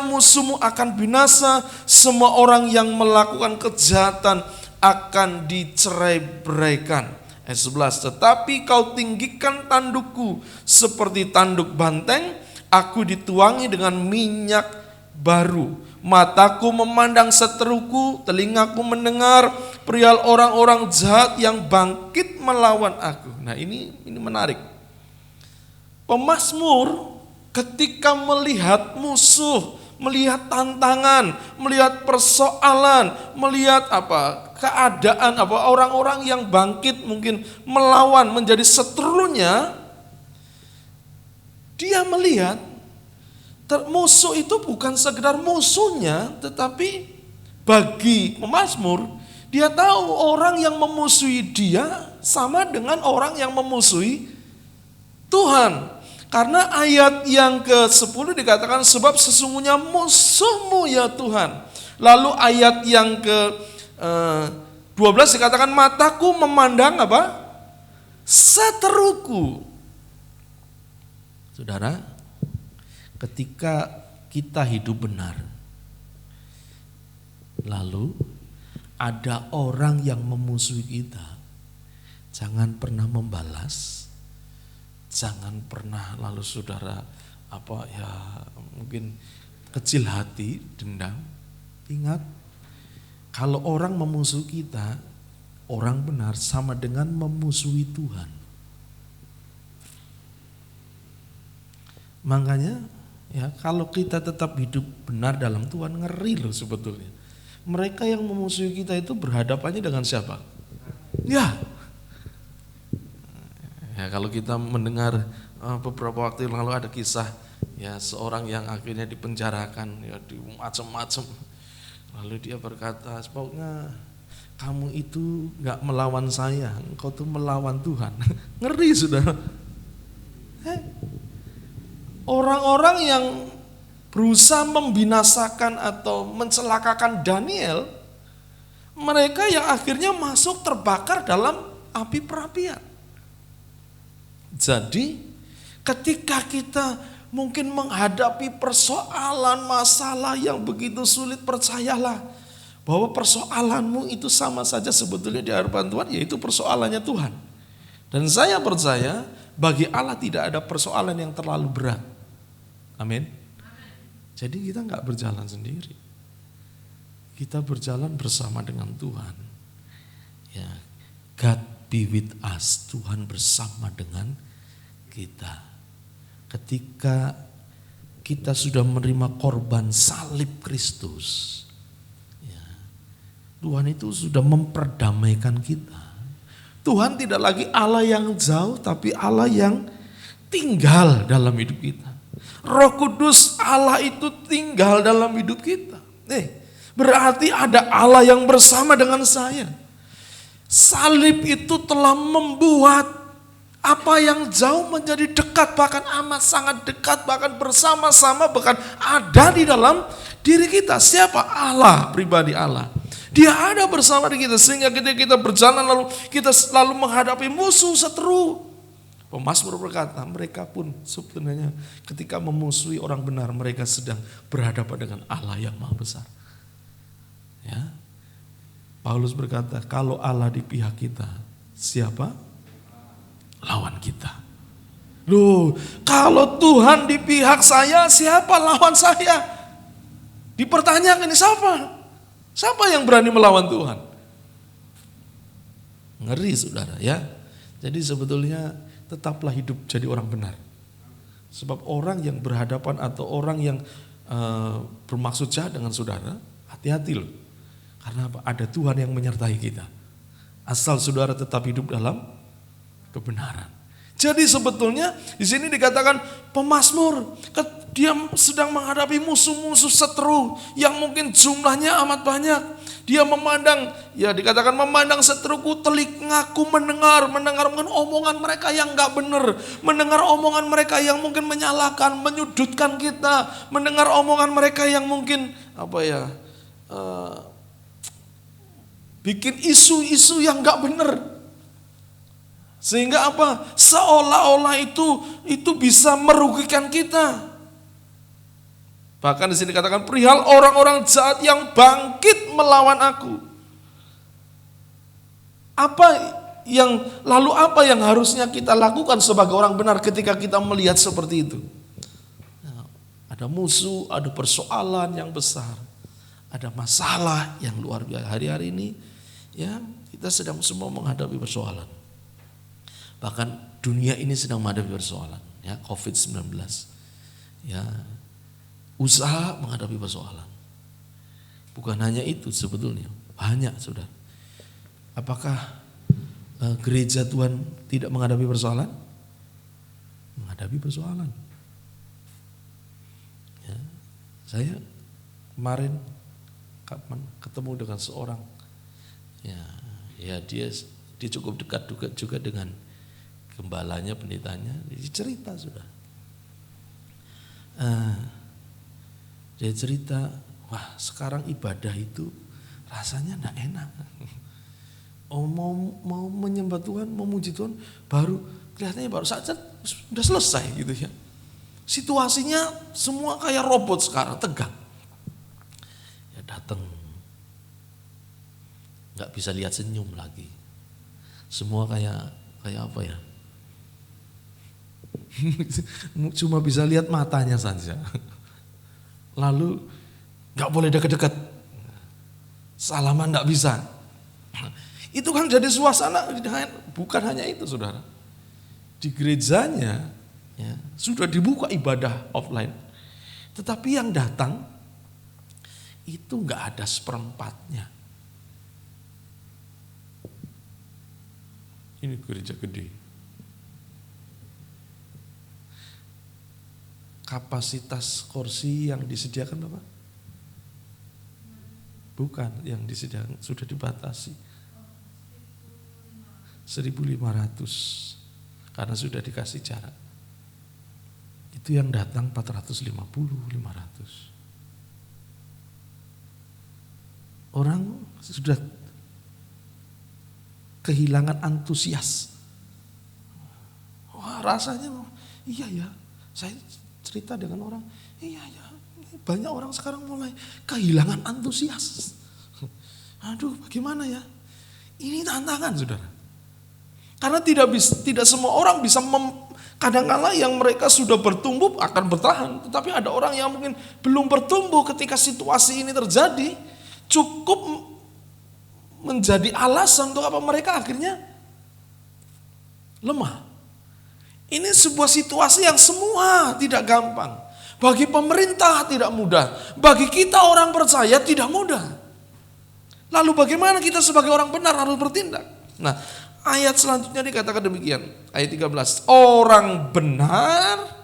musuhmu akan binasa, semua orang yang melakukan kejahatan akan dicerai-beraikan. Ayat 11, tetapi kau tinggikan tandukku seperti tanduk banteng, aku dituangi dengan minyak baru. Mataku memandang seteruku, telingaku mendengar perihal orang-orang jahat yang bangkit melawan aku. Nah ini menarik. Pemazmur ketika melihat musuh, melihat tantangan, melihat persoalan, melihat keadaan orang-orang yang bangkit mungkin melawan menjadi seterunya, dia melihat musuh itu bukan sekedar musuhnya, tetapi bagi pemazmur, dia tahu orang yang memusuhi dia sama dengan orang yang memusuhi Tuhan. Karena ayat yang ke-10 dikatakan sebab sesungguhnya musuhmu ya Tuhan. Lalu ayat yang ke-12 dikatakan mataku memandang seteruku. Saudara, ketika kita hidup benar, lalu ada orang yang memusuhi kita, jangan pernah membalas, jangan pernah lalu saudara mungkin kecil hati, dendam. Ingat, kalau orang memusuhi kita, orang benar sama dengan memusuhi Tuhan. Makanya kalau kita tetap hidup benar dalam Tuhan, ngeri loh sebetulnya. Mereka yang memusuhi kita itu berhadapannya dengan siapa? Ya kalau kita mendengar beberapa waktu yang lalu ada kisah seorang yang akhirnya dipenjarakan di macam-macam. Lalu dia berkata, pokoknya kamu itu gak melawan saya, engkau tuh melawan Tuhan. Ngeri saudara. Orang-orang yang berusaha membinasakan atau mencelakakan Daniel, mereka yang akhirnya masuk terbakar dalam api perapian. Jadi ketika kita mungkin menghadapi persoalan masalah yang begitu sulit, percayalah bahwa persoalanmu itu sama saja sebetulnya di hadapan Tuhan, yaitu persoalannya Tuhan. Dan saya percaya bagi Allah tidak ada persoalan yang terlalu berat. Amin. Jadi kita gak berjalan sendiri, kita berjalan bersama dengan Tuhan. God be with us, Tuhan bersama dengan kita. Ketika kita sudah menerima korban salib Kristus, Tuhan itu sudah memperdamaikan kita. Tuhan tidak lagi Allah yang jauh, tapi Allah yang tinggal dalam hidup kita. Roh Kudus Allah itu tinggal dalam hidup kita. Berarti ada Allah yang bersama dengan saya. Salib itu telah membuat apa yang jauh menjadi dekat, bahkan amat sangat dekat, bahkan bersama-sama, bahkan ada di dalam diri kita. Siapa? Allah, pribadi Allah. Dia ada bersama dengan kita, sehingga ketika kita berjalan lalu kita selalu menghadapi musuh seteru. Pemazmur berkata, mereka pun sebenarnya ketika memusuhi orang benar, mereka sedang berhadapan dengan Allah yang Maha Besar. Paulus berkata, kalau Allah di pihak kita, siapa lawan kita? Loh, kalau Tuhan di pihak saya, siapa lawan saya? Dipertanyakan, ini siapa? Siapa yang berani melawan Tuhan? Ngeri saudara ya. Jadi sebetulnya tetaplah hidup jadi orang benar. Sebab orang yang berhadapan atau orang yang bermaksud jahat dengan saudara, hati-hati loh. Karena apa? Ada Tuhan yang menyertai kita. Asal saudara tetap hidup dalam kebenaran. Jadi sebetulnya di sini dikatakan pemazmur, dia sedang menghadapi musuh-musuh seteru yang mungkin jumlahnya amat banyak. Dia memandang, ya dikatakan memandang seteruku, telingaku mendengar mungkin omongan mereka yang gak benar, mendengar omongan mereka yang mungkin menyalahkan, menyudutkan kita, mendengar omongan mereka yang mungkin bikin isu-isu yang gak benar. Sehingga apa? Seolah-olah itu bisa merugikan kita. Bahkan di sini dikatakan perihal orang-orang jahat yang bangkit melawan aku. Apa yang harusnya kita lakukan sebagai orang benar ketika kita melihat seperti itu? Ada musuh, ada persoalan yang besar, ada masalah yang luar biasa. Hari-hari ini ya kita sedang semua menghadapi persoalan. Bahkan dunia ini sedang menghadapi persoalan, ya COVID-19. Ya, usaha menghadapi persoalan. Bukan hanya itu sebetulnya, banyak sudah. Apakah gereja Tuhan tidak menghadapi persoalan? Menghadapi persoalan. Ya, saya kemarin ketemu dengan seorang, ya dia cukup dekat juga dengan gembalanya, pendetanya. Dia cerita sudah. Dia cerita, wah sekarang ibadah itu rasanya enggak enak. Mau menyembah Tuhan, memuji Tuhan, kelihatannya baru saja sudah selesai gitu ya. Situasinya semua kayak robot sekarang, tegang. Ya datang, nggak bisa lihat senyum lagi. Semua kayak apa ya? Cuma bisa lihat matanya saja. Lalu gak boleh dekat-dekat, salaman gak bisa. Itu kan jadi suasana. Bukan hanya itu saudara, di gerejanya ya, sudah dibuka ibadah offline, tetapi yang datang itu gak ada seperempatnya. Ini gereja gede. Kapasitas kursi yang disediakan berapa? Bukan, yang disediakan sudah dibatasi 1.500 karena sudah dikasih jarak. Itu yang datang 450, 500. Orang sudah kehilangan antusias. Wah, rasanya iya ya, saya cerita dengan orang, iya ya, banyak orang sekarang mulai kehilangan antusias. Aduh, bagaimana ya? Ini tantangan, saudara. Karena tidak semua orang bisa kadang-kala yang mereka sudah bertumbuh akan bertahan, tetapi ada orang yang mungkin belum bertumbuh ketika situasi ini terjadi, cukup menjadi alasan untuk apa mereka akhirnya lemah. Ini sebuah situasi yang semua tidak gampang. Bagi pemerintah tidak mudah. Bagi kita orang percaya tidak mudah. Lalu bagaimana kita sebagai orang benar harus bertindak? Nah, ayat selanjutnya dikatakan demikian. Ayat 13. Orang benar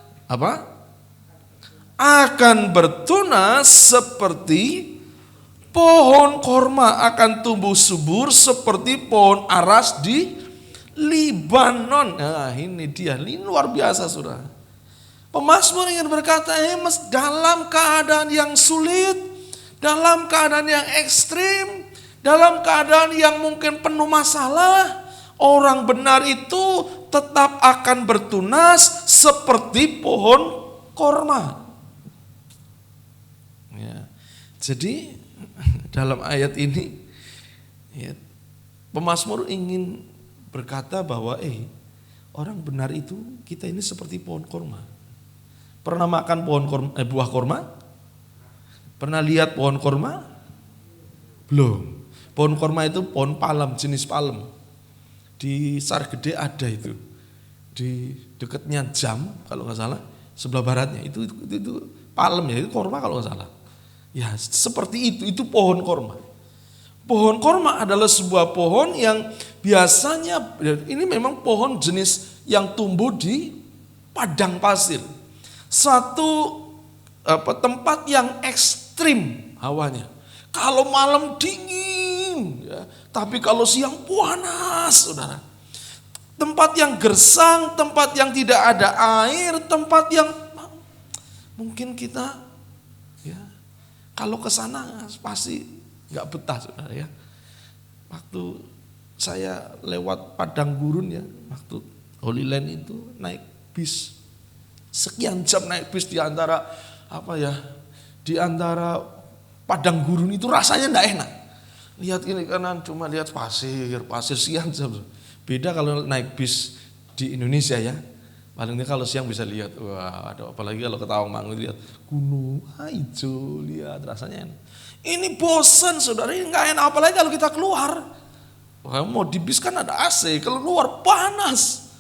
akan bertunas seperti pohon korma, akan tumbuh subur seperti pohon aras di Libanon. Nah, ini dia, ini luar biasa saudara. Pemazmur ingin berkata, dalam keadaan yang sulit, dalam keadaan yang ekstrim, dalam keadaan yang mungkin penuh masalah, orang benar itu tetap akan bertunas seperti pohon korma. Ya. Jadi dalam ayat ini ya, pemazmur ingin berkata bahwa orang benar itu kita ini seperti pohon korma. Pernah makan buah korma? Pernah lihat pohon korma? Belum. Pohon korma itu pohon palem, jenis palem. Di Sargede ada itu. Di dekatnya Jam kalau nggak salah, sebelah baratnya itu palem ya, itu korma kalau nggak salah. Ya seperti itu pohon korma. Pohon korma adalah sebuah pohon yang biasanya ini memang pohon jenis yang tumbuh di padang pasir. Satu tempat yang ekstrim hawanya. Kalau malam dingin, ya, tapi kalau siang panas, saudara. Tempat yang gersang, tempat yang tidak ada air, tempat yang mungkin kita, ya, kalau ke sana pasti nggak betah, saudara ya. Waktu saya lewat padang gurun ya, waktu Holy Land itu naik bis, sekian jam naik bis di antara di antara padang gurun itu rasanya enggak enak. Lihat kiri kanan cuma lihat pasir sekian jam. Beda kalau naik bis di Indonesia ya. Paling ini kalau siang bisa lihat, wah ada apalagi kalau ke Tawangmangu lihat gunung hijau, lihat rasanya enak. Ini bosan saudara, ini enggak enak apalagi kalau kita keluar. Mau di bis kan ada AC, kalau keluar panas.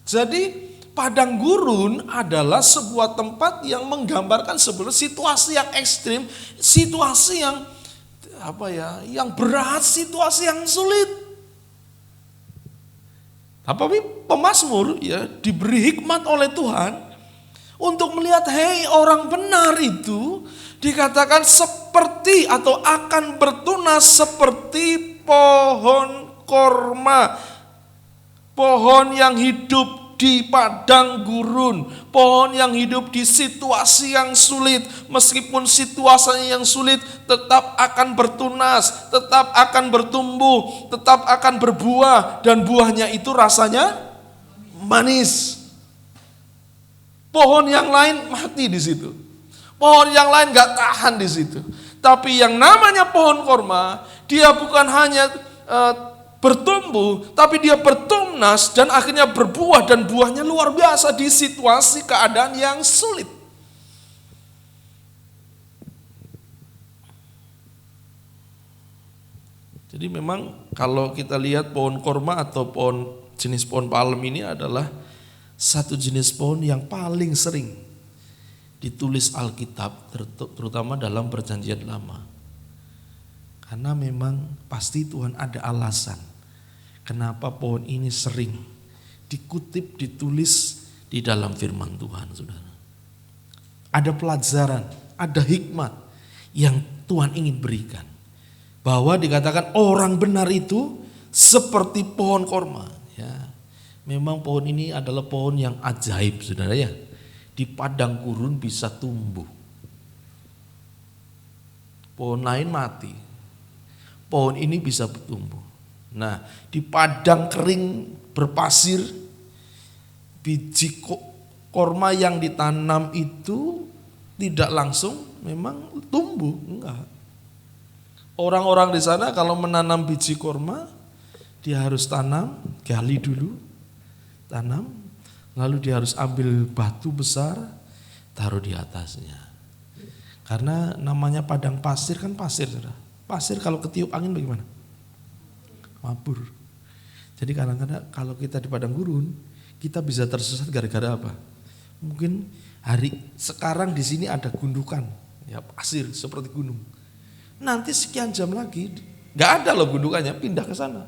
Jadi padang gurun adalah sebuah tempat yang menggambarkan sebenarnya situasi yang ekstrim, situasi yang yang berat, situasi yang sulit. Tapi pemazmur ya diberi hikmat oleh Tuhan untuk melihat, hei orang benar itu dikatakan seperti atau akan bertunas seperti pohon korma, pohon yang hidup di padang gurun, pohon yang hidup di situasi yang sulit. Meskipun situasinya yang sulit, tetap akan bertunas, tetap akan bertumbuh, tetap akan berbuah, dan buahnya itu rasanya manis. Pohon yang lain mati di situ, pohon yang lain gak tahan di situ. Tapi yang namanya pohon korma, dia bukan hanya bertumbuh, tapi dia bertunas dan akhirnya berbuah, dan buahnya luar biasa di situasi keadaan yang sulit. Jadi memang kalau kita lihat pohon korma atau jenis pohon palem ini adalah satu jenis pohon yang paling sering ditulis Alkitab, terutama dalam Perjanjian Lama. Karena memang pasti Tuhan ada alasan kenapa pohon ini sering dikutip, ditulis di dalam firman Tuhan, saudara. Ada pelajaran, ada hikmat yang Tuhan ingin berikan. Bahwa dikatakan orang benar itu seperti pohon korma. Ya, memang pohon ini adalah pohon yang ajaib, saudara ya. Di padang gurun bisa tumbuh. Pohon lain mati. Pohon ini bisa bertumbuh. Nah, di padang kering berpasir, biji korma yang ditanam itu tidak langsung memang tumbuh, enggak. Orang-orang di sana kalau menanam biji korma, dia harus tanam, gali dulu, tanam, lalu dia harus ambil batu besar, taruh di atasnya. Karena namanya padang pasir kan pasir, saudara. Pasir kalau ketiup angin bagaimana? Mabur. Jadi kadang-kadang kalau kita di padang gurun, kita bisa tersesat gara-gara apa? Mungkin sekarang di sini ada gundukan, ya pasir seperti gunung. Nanti sekian jam lagi nggak ada loh gundukannya, pindah ke sana.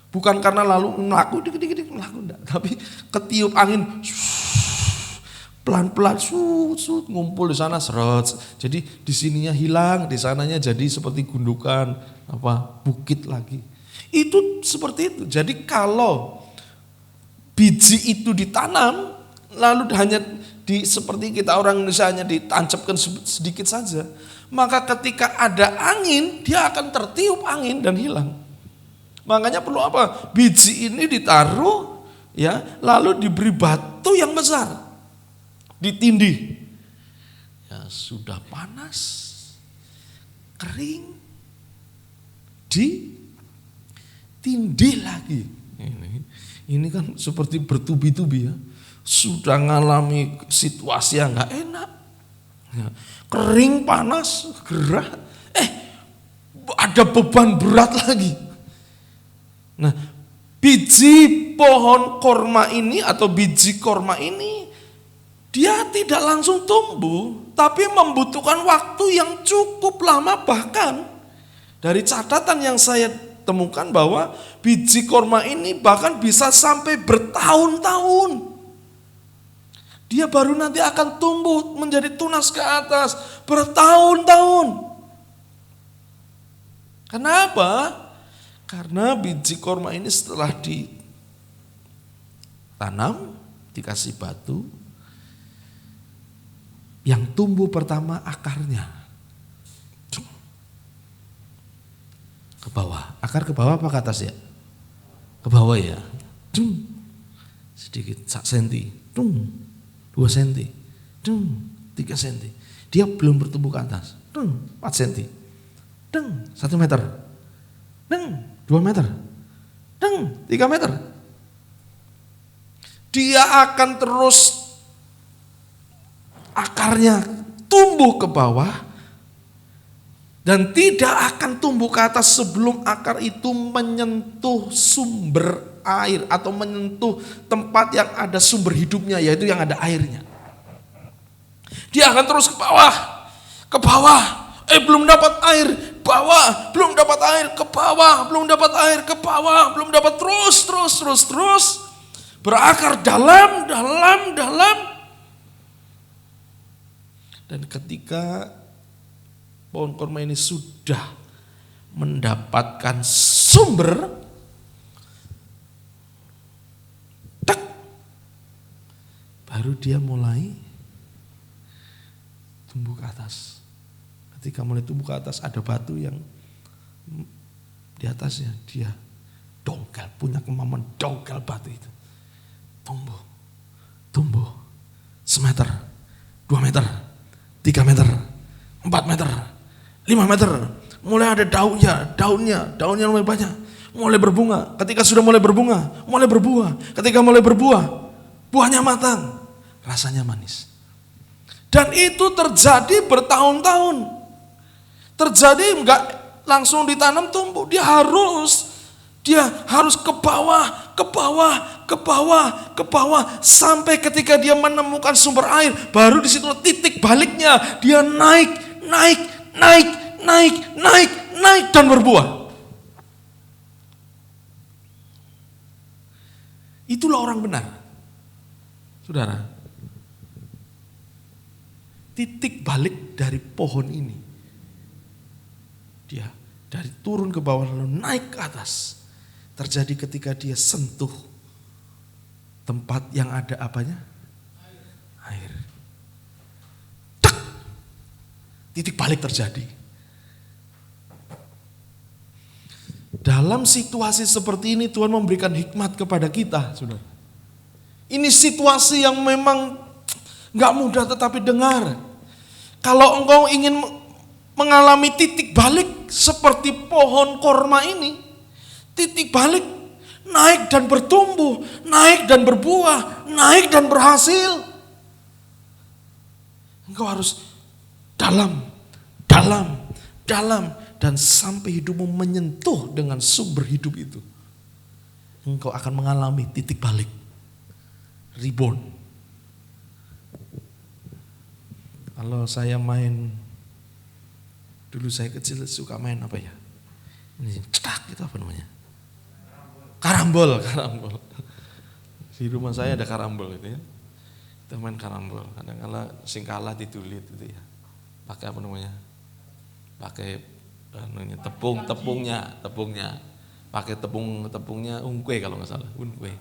Bukan karena lalu melaku dikit-dikit melaku enggak, tapi ketiup angin pelan-pelan ngumpul di sana seret. Jadi di sininya hilang, di sananya jadi seperti gundukan bukit lagi. Itu seperti itu. Jadi kalau biji itu ditanam lalu hanya seperti kita orang Indonesia hanya ditancapkan sedikit saja, maka ketika ada angin dia akan tertiup angin dan hilang. Makanya perlu apa? Biji ini ditaruh ya, lalu diberi batu yang besar. Ditindih, ya sudah panas, kering, ditindih lagi. Ini kan seperti bertubi-tubi ya, sudah ngalami situasi yang nggak enak, ya, kering, panas, gerah, ada beban berat lagi. Nah, biji pohon korma ini atau biji korma ini dia tidak langsung tumbuh, tapi membutuhkan waktu yang cukup lama. Bahkan dari catatan yang saya temukan bahwa biji korma ini bahkan bisa sampai bertahun-tahun. Dia baru nanti akan tumbuh menjadi tunas ke atas bertahun-tahun. Kenapa? Karena biji korma ini setelah ditanam, dikasih batu, yang tumbuh pertama akarnya ke bawah. Akar ke bawah apa ke atas ya? Ke bawah ya. Sedikit 1 senti, 2 senti, 3 senti. Dia belum bertumbuh ke atas. 4 senti, 1 meter, 2 meter, 3 meter. Dia akan terus akarnya tumbuh ke bawah dan tidak akan tumbuh ke atas sebelum akar itu menyentuh sumber air atau menyentuh tempat yang ada sumber hidupnya, yaitu yang ada airnya. Dia akan terus ke bawah, belum dapat air, bawah, belum dapat air, ke bawah, belum dapat air, ke bawah, belum dapat, terus berakar dalam. Dan ketika pohon korma ini sudah mendapatkan sumber, baru dia mulai tumbuh ke atas. Ketika mulai tumbuh ke atas, ada batu yang di atasnya, dia dongkel, punya kemampuan dongkel batu itu. Tumbuh 1 meter, 2 meter, 3 meter, 4 meter, 5 meter. Mulai ada daunnya mulai banyak, mulai berbunga. Ketika sudah mulai berbunga, mulai berbuah. Ketika mulai berbuah, buahnya matang, rasanya manis. Dan itu terjadi bertahun-tahun. Terjadi enggak langsung ditanam tumbuh, dia harus ke bawah sampai ketika dia menemukan sumber air, baru di situ titik baliknya, dia naik dan berbuah. Itulah orang benar. Saudara, titik balik dari pohon ini, dia dari turun ke bawah lalu naik ke atas, terjadi ketika dia sentuh tempat yang ada apanya? Air. Titik balik terjadi. Dalam situasi seperti ini Tuhan memberikan hikmat kepada kita, saudara. Ini situasi yang memang gak mudah, tetapi dengar. Kalau engkau ingin mengalami titik balik seperti pohon korma ini, titik balik, naik dan bertumbuh, naik dan berbuah, naik dan berhasil, engkau harus dalam, dan sampai hidupmu menyentuh dengan sumber hidup itu, engkau akan mengalami titik balik, reborn. Kalau saya main, dulu saya kecil suka main apa ya? Ini cetak itu apa namanya? Karambol. Di rumah saya ada karambol itu ya. Kita main karambol. Kadang-kadang sing kalah ditulit itu ya. Pakai apa namanya? Pakai tepungnya. Pakai tepungnya ungkwe kalau nggak salah, ungkwe.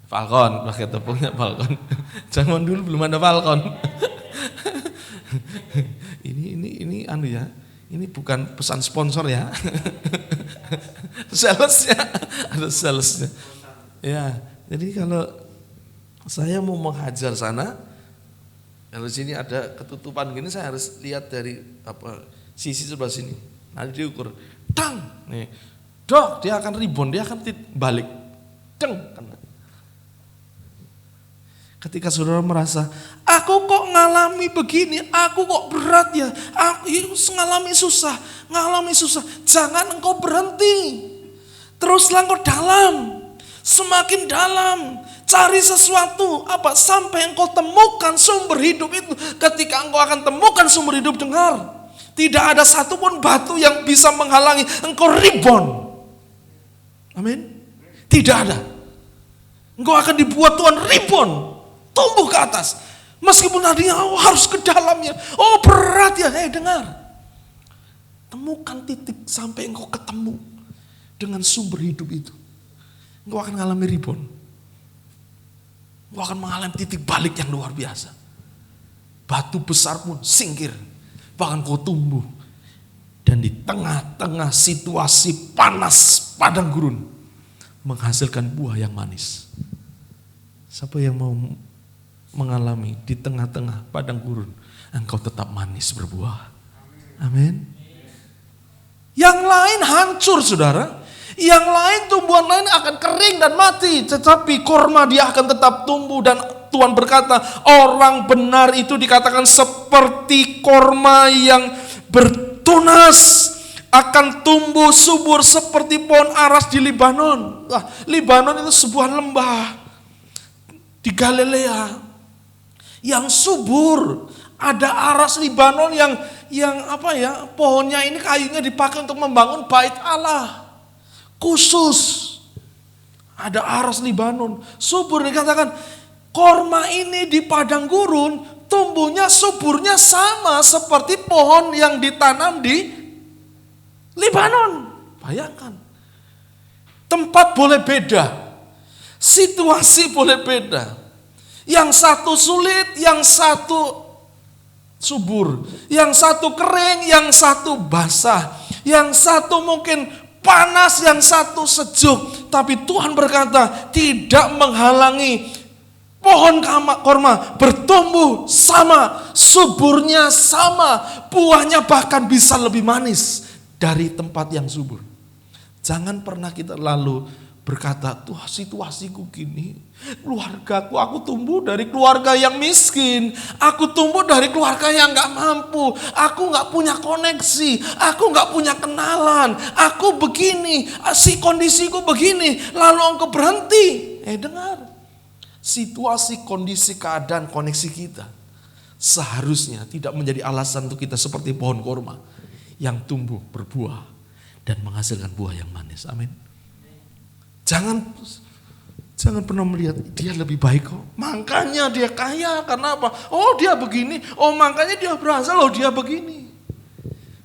Falcon, pakai tepungnya Falcon. Zaman dulu belum ada Falcon. ini anu ya. Ini bukan pesan sponsor ya. Salesnya, ada salesnya. Ya, jadi kalau saya mau menghajar sana, kalau sini ada ketutupan gini, saya harus lihat dari sisi sebelah sini. Nanti diukur, tang, nih, dok, dia akan rebound, dia akan balik, teng, kena. Ketika saudara merasa, aku kok ngalami begini, aku kok berat ya, aku ngalami susah, jangan engkau berhenti. Teruslah engkau dalam, semakin dalam, cari sesuatu, sampai engkau temukan sumber hidup itu. Ketika engkau akan temukan sumber hidup, dengar, Tidak ada satupun batu yang bisa menghalangi engkau rebound. Amin. Tidak ada. Engkau akan dibuat Tuhan rebound, tumbuh ke atas. Meskipun tadinya harus ke dalamnya. Oh berat ya, dengar. Temukan titik sampai engkau ketemu dengan sumber hidup itu. Engkau akan mengalami rebound. Engkau akan mengalami titik balik yang luar biasa. Batu besar pun singkir. Bahkan kau tumbuh. Dan di tengah-tengah situasi panas padang gurun, menghasilkan buah yang manis. Siapa yang mau mengalami di tengah-tengah padang gurun, engkau tetap manis berbuah. Amin. Yang lain hancur, saudara. Yang lain, tumbuhan lain akan kering dan mati. Tetapi korma dia akan tetap tumbuh. Dan Tuhan berkata, orang benar itu dikatakan seperti korma yang bertunas, akan tumbuh subur seperti pohon aras di Libanon. Libanon itu sebuah lembah di Galilea yang subur. Ada aras Libanon yang pohonnya ini kayunya dipakai untuk membangun bait Allah khusus. Ada aras Libanon subur, dikatakan korma ini di padang gurun tumbuhnya suburnya sama seperti pohon yang ditanam di Libanon. Bayangkan, tempat boleh beda, situasi boleh beda. Yang satu sulit, yang satu subur, yang satu kering, yang satu basah, yang satu mungkin panas, yang satu sejuk. Tapi Tuhan berkata tidak menghalangi pohon korma bertumbuh sama, suburnya sama, buahnya bahkan bisa lebih manis dari tempat yang subur. Jangan pernah kita lalu berkata, tuh situasiku gini, keluargaku, aku tumbuh dari keluarga yang miskin, aku tumbuh dari keluarga yang gak mampu, aku gak punya koneksi, aku gak punya kenalan, aku begini, si kondisiku begini, lalu engkau berhenti. Dengar, situasi, kondisi, keadaan, koneksi kita seharusnya tidak menjadi alasan untuk kita seperti pohon korma yang tumbuh berbuah dan menghasilkan buah yang manis. Amin. Jangan pernah melihat dia lebih baik kok, makanya dia kaya, karena apa? Oh dia begini, oh makanya dia berhasil, oh dia begini.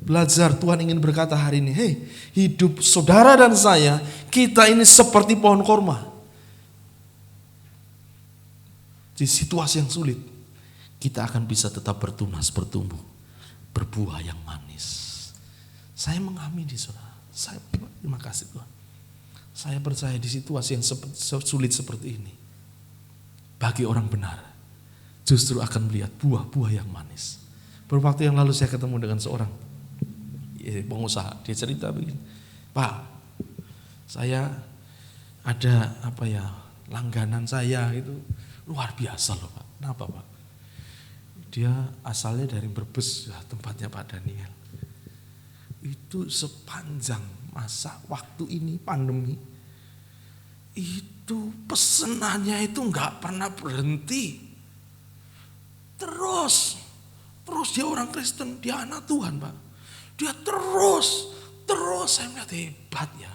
Belajar, Tuhan ingin berkata hari ini, hei, hidup saudara dan saya, kita ini seperti pohon korma. Di situasi yang sulit, kita akan bisa tetap bertunas, bertumbuh, berbuah yang manis. Saya mengamini, saudara. Terima kasih Tuhan. Saya percaya di situasi yang sulit seperti ini, bagi orang benar, justru akan melihat buah-buah yang manis. Beberapa waktu yang lalu saya ketemu dengan seorang pengusaha. Dia cerita begini, Pak, saya ada langganan saya itu luar biasa loh Pak. Kenapa Pak? Dia asalnya dari Brebes, tempatnya Pak Daniel. Itu sepanjang masa waktu ini pandemi, itu pesenannya itu nggak pernah berhenti. Terus dia orang Kristen, dia anak Tuhan Pak. Dia terus saya melihat hebat ya.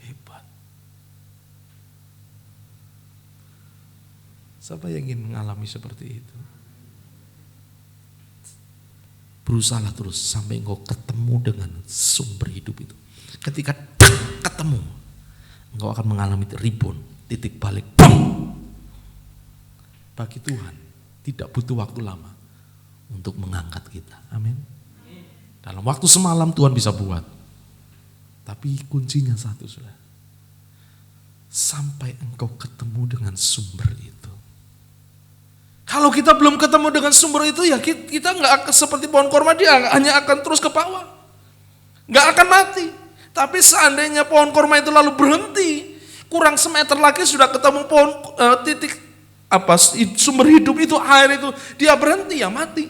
Hebat. Siapa yang ingin mengalami seperti itu? Berusahalah terus sampai engkau ketemu dengan sumber hidup itu. Ketika ketemu, engkau akan mengalami rebound, titik balik. Bagi Tuhan tidak butuh waktu lama untuk mengangkat kita. Amin. Dalam waktu semalam Tuhan bisa buat. Tapi kuncinya satu, saudara. Sampai engkau ketemu dengan sumber itu. Kalau kita belum ketemu dengan sumber itu, ya kita nggak akan seperti pohon korma, dia hanya akan terus ke bawah, nggak akan mati. Tapi seandainya pohon korma itu lalu berhenti, kurang semeter lagi sudah ketemu pohon titik sumber hidup itu, air itu, dia berhenti ya mati.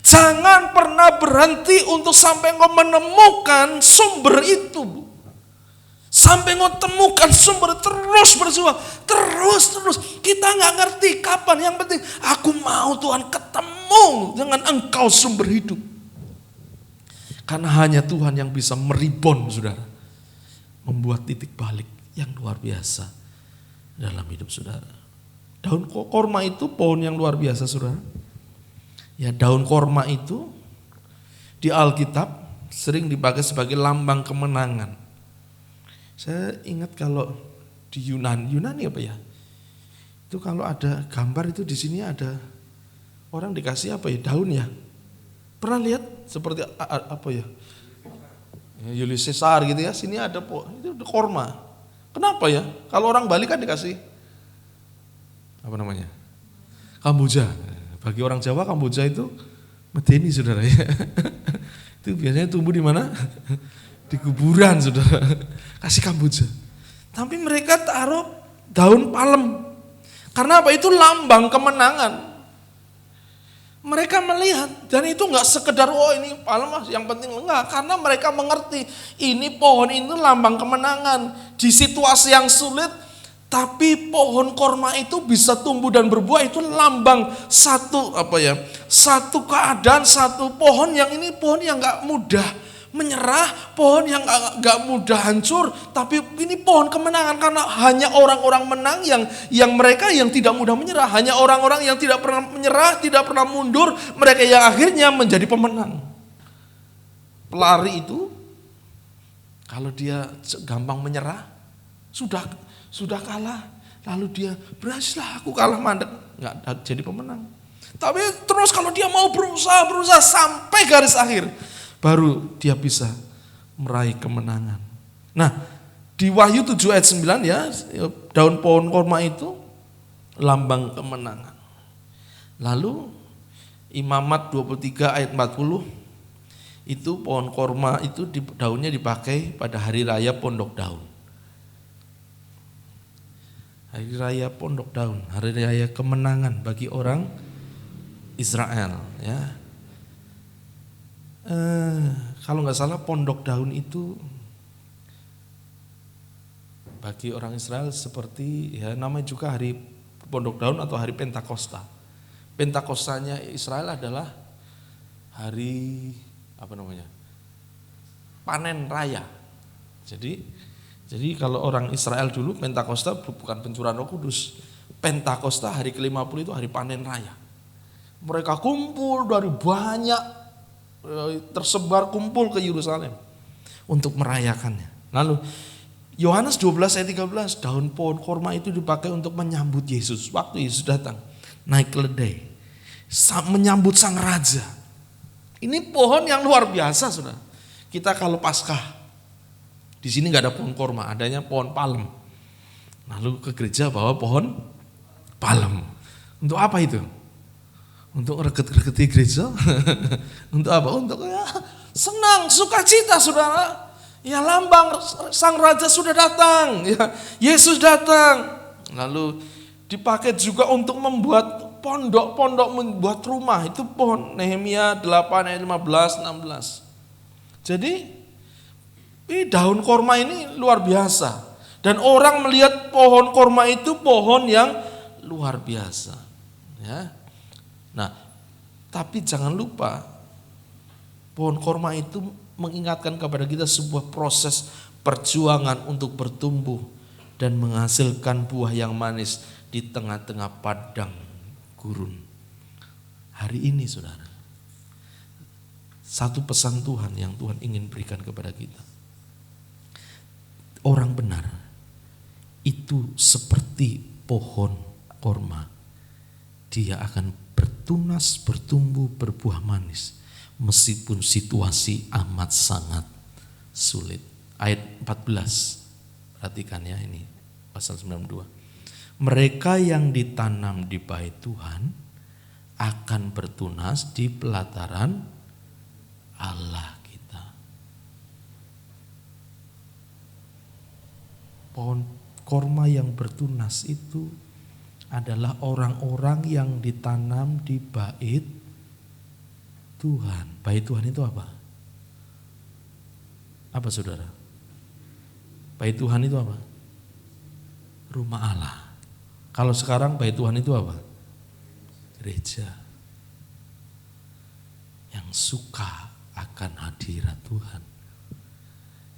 Jangan pernah berhenti untuk sampai engkau menemukan sumber itu. Sampai engkau temukan sumber, terus berjuang, terus. Kita nggak ngerti kapan, yang penting aku mau Tuhan ketemu dengan engkau sumber hidup. Karena hanya Tuhan yang bisa meribon, saudara. Membuat titik balik yang luar biasa dalam hidup saudara. Daun korma itu pohon yang luar biasa, saudara. Ya, daun korma itu di Alkitab sering dipakai sebagai lambang kemenangan. Saya ingat kalau di Yunani apa ya? Itu kalau ada gambar itu di sini ada orang dikasih apa ya? Daun ya. Pernah lihat seperti apa ya? Julius Caesar gitu ya, sini ada itu korma. Kenapa ya? Kalau orang Bali kan dikasih apa namanya? Kamboja. Bagi orang Jawa Kamboja itu medeni, saudara ya. Itu biasanya tumbuh di mana? Di kuburan, saudara. Kasih Kamboja. Tapi mereka taruh daun palem. Karena apa? Itu lambang kemenangan. Mereka melihat, dan itu enggak sekedar ini palem yang penting, enggak, karena mereka mengerti ini pohon itu lambang kemenangan di situasi yang sulit, tapi pohon korma itu bisa tumbuh dan berbuah, itu lambang satu keadaan, satu pohon yang enggak mudah menyerah, pohon yang enggak mudah hancur, tapi ini pohon kemenangan karena hanya orang-orang menang yang mereka yang tidak mudah menyerah, hanya orang-orang yang tidak pernah menyerah, tidak pernah mundur, mereka yang akhirnya menjadi pemenang. Pelari itu kalau dia gampang menyerah, sudah kalah, lalu dia berhasil, aku kalah mandek, enggak jadi pemenang. Tapi terus kalau dia mau berusaha sampai garis akhir, baru dia bisa meraih kemenangan. Nah, di Wahyu 7 ayat 9 ya, daun pohon korma itu lambang kemenangan. Lalu Imamat 23 ayat 40, itu pohon korma itu daunnya dipakai pada hari raya Pondok Daun. Hari raya Pondok Daun, hari raya kemenangan bagi orang Israel ya. Kalau nggak salah Pondok Daun itu bagi orang Israel seperti ya namanya juga hari Pondok Daun atau hari Pentakosta. Pentakostanya Israel adalah hari panen raya. Jadi kalau orang Israel dulu Pentakosta bukan pencurahan Roh Kudus. Pentakosta hari ke-50 itu hari panen raya. Mereka kumpul dari banyak, tersebar kumpul ke Yerusalem untuk merayakannya. Lalu Yohanes 12 ayat 13, daun pohon korma itu dipakai untuk menyambut Yesus. Waktu Yesus datang naik keledai, menyambut sang raja. Ini pohon yang luar biasa, saudara. Kita kalau Paskah di sini nggak ada pohon korma, adanya pohon palem. Lalu ke gereja bawa pohon palem. Untuk apa itu? Untuk reget-regeti gereja? Untuk apa? Untuk senang, sukacita, saudara. Ya, lambang sang raja sudah datang. Ya, Yesus datang. Lalu dipakai juga untuk membuat pondok-pondok, membuat rumah. Itu pohon Nehemia 8 ayat 15, 16. Jadi ini daun korma ini luar biasa. Dan orang melihat pohon korma itu pohon yang luar biasa. Ya. Nah, tapi jangan lupa pohon korma itu mengingatkan kepada kita sebuah proses perjuangan untuk bertumbuh dan menghasilkan buah yang manis di tengah-tengah padang gurun. Hari ini, saudara, satu pesan Tuhan yang Tuhan ingin berikan kepada kita. Orang benar itu seperti pohon korma. Dia akan bertunas, bertumbuh, berbuah manis meskipun situasi amat sangat sulit. Ayat 14, perhatikan ya, ini pasal 92. Mereka yang ditanam di bait Tuhan akan bertunas di pelataran Allah kita. Pohon korma yang bertunas itu adalah orang-orang yang ditanam di bait Tuhan. Bait Tuhan itu apa? Apa, saudara? Bait Tuhan itu apa? Rumah Allah. Kalau sekarang bait Tuhan itu apa? Gereja. Yang suka akan hadirat Tuhan,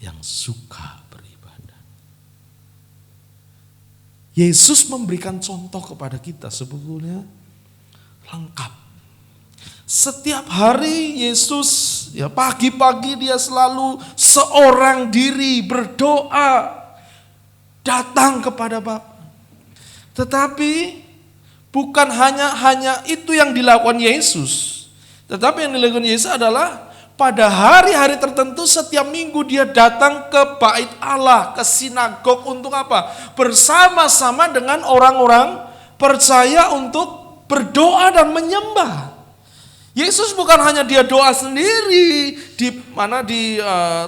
yang suka beribadah. Yesus memberikan contoh kepada kita sebetulnya lengkap. Setiap hari Yesus, ya pagi-pagi dia selalu seorang diri berdoa, datang kepada Bapa. Tetapi bukan hanya itu yang dilakukan Yesus. Tetapi yang dilakukan Yesus adalah pada hari-hari tertentu setiap minggu dia datang ke bait Allah, ke sinagog untuk apa? Bersama-sama dengan orang-orang percaya untuk berdoa dan menyembah. Yesus bukan hanya dia doa sendiri di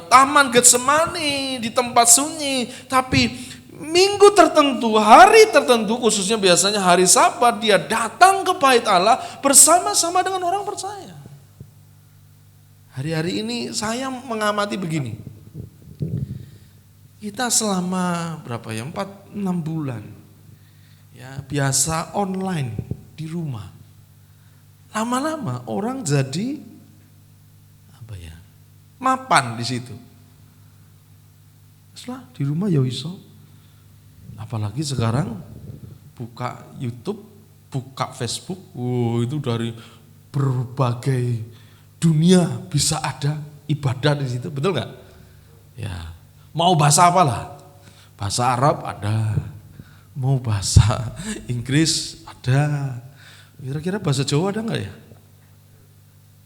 Taman Getsemani, di tempat sunyi, tapi minggu tertentu, hari tertentu, khususnya biasanya hari Sabat, dia datang ke bait Allah bersama-sama dengan orang percaya. Hari-hari ini saya mengamati begini. Kita selama 4-6 bulan ya biasa online di rumah. Lama-lama orang jadi mapan di situ. Setelah di rumah ya iso. Apalagi sekarang buka YouTube, buka Facebook, itu dari berbagai dunia bisa ada ibadah di situ, betul nggak? Ya, mau bahasa apalah, bahasa Arab ada, mau bahasa Inggris ada, kira-kira bahasa Jawa ada nggak ya?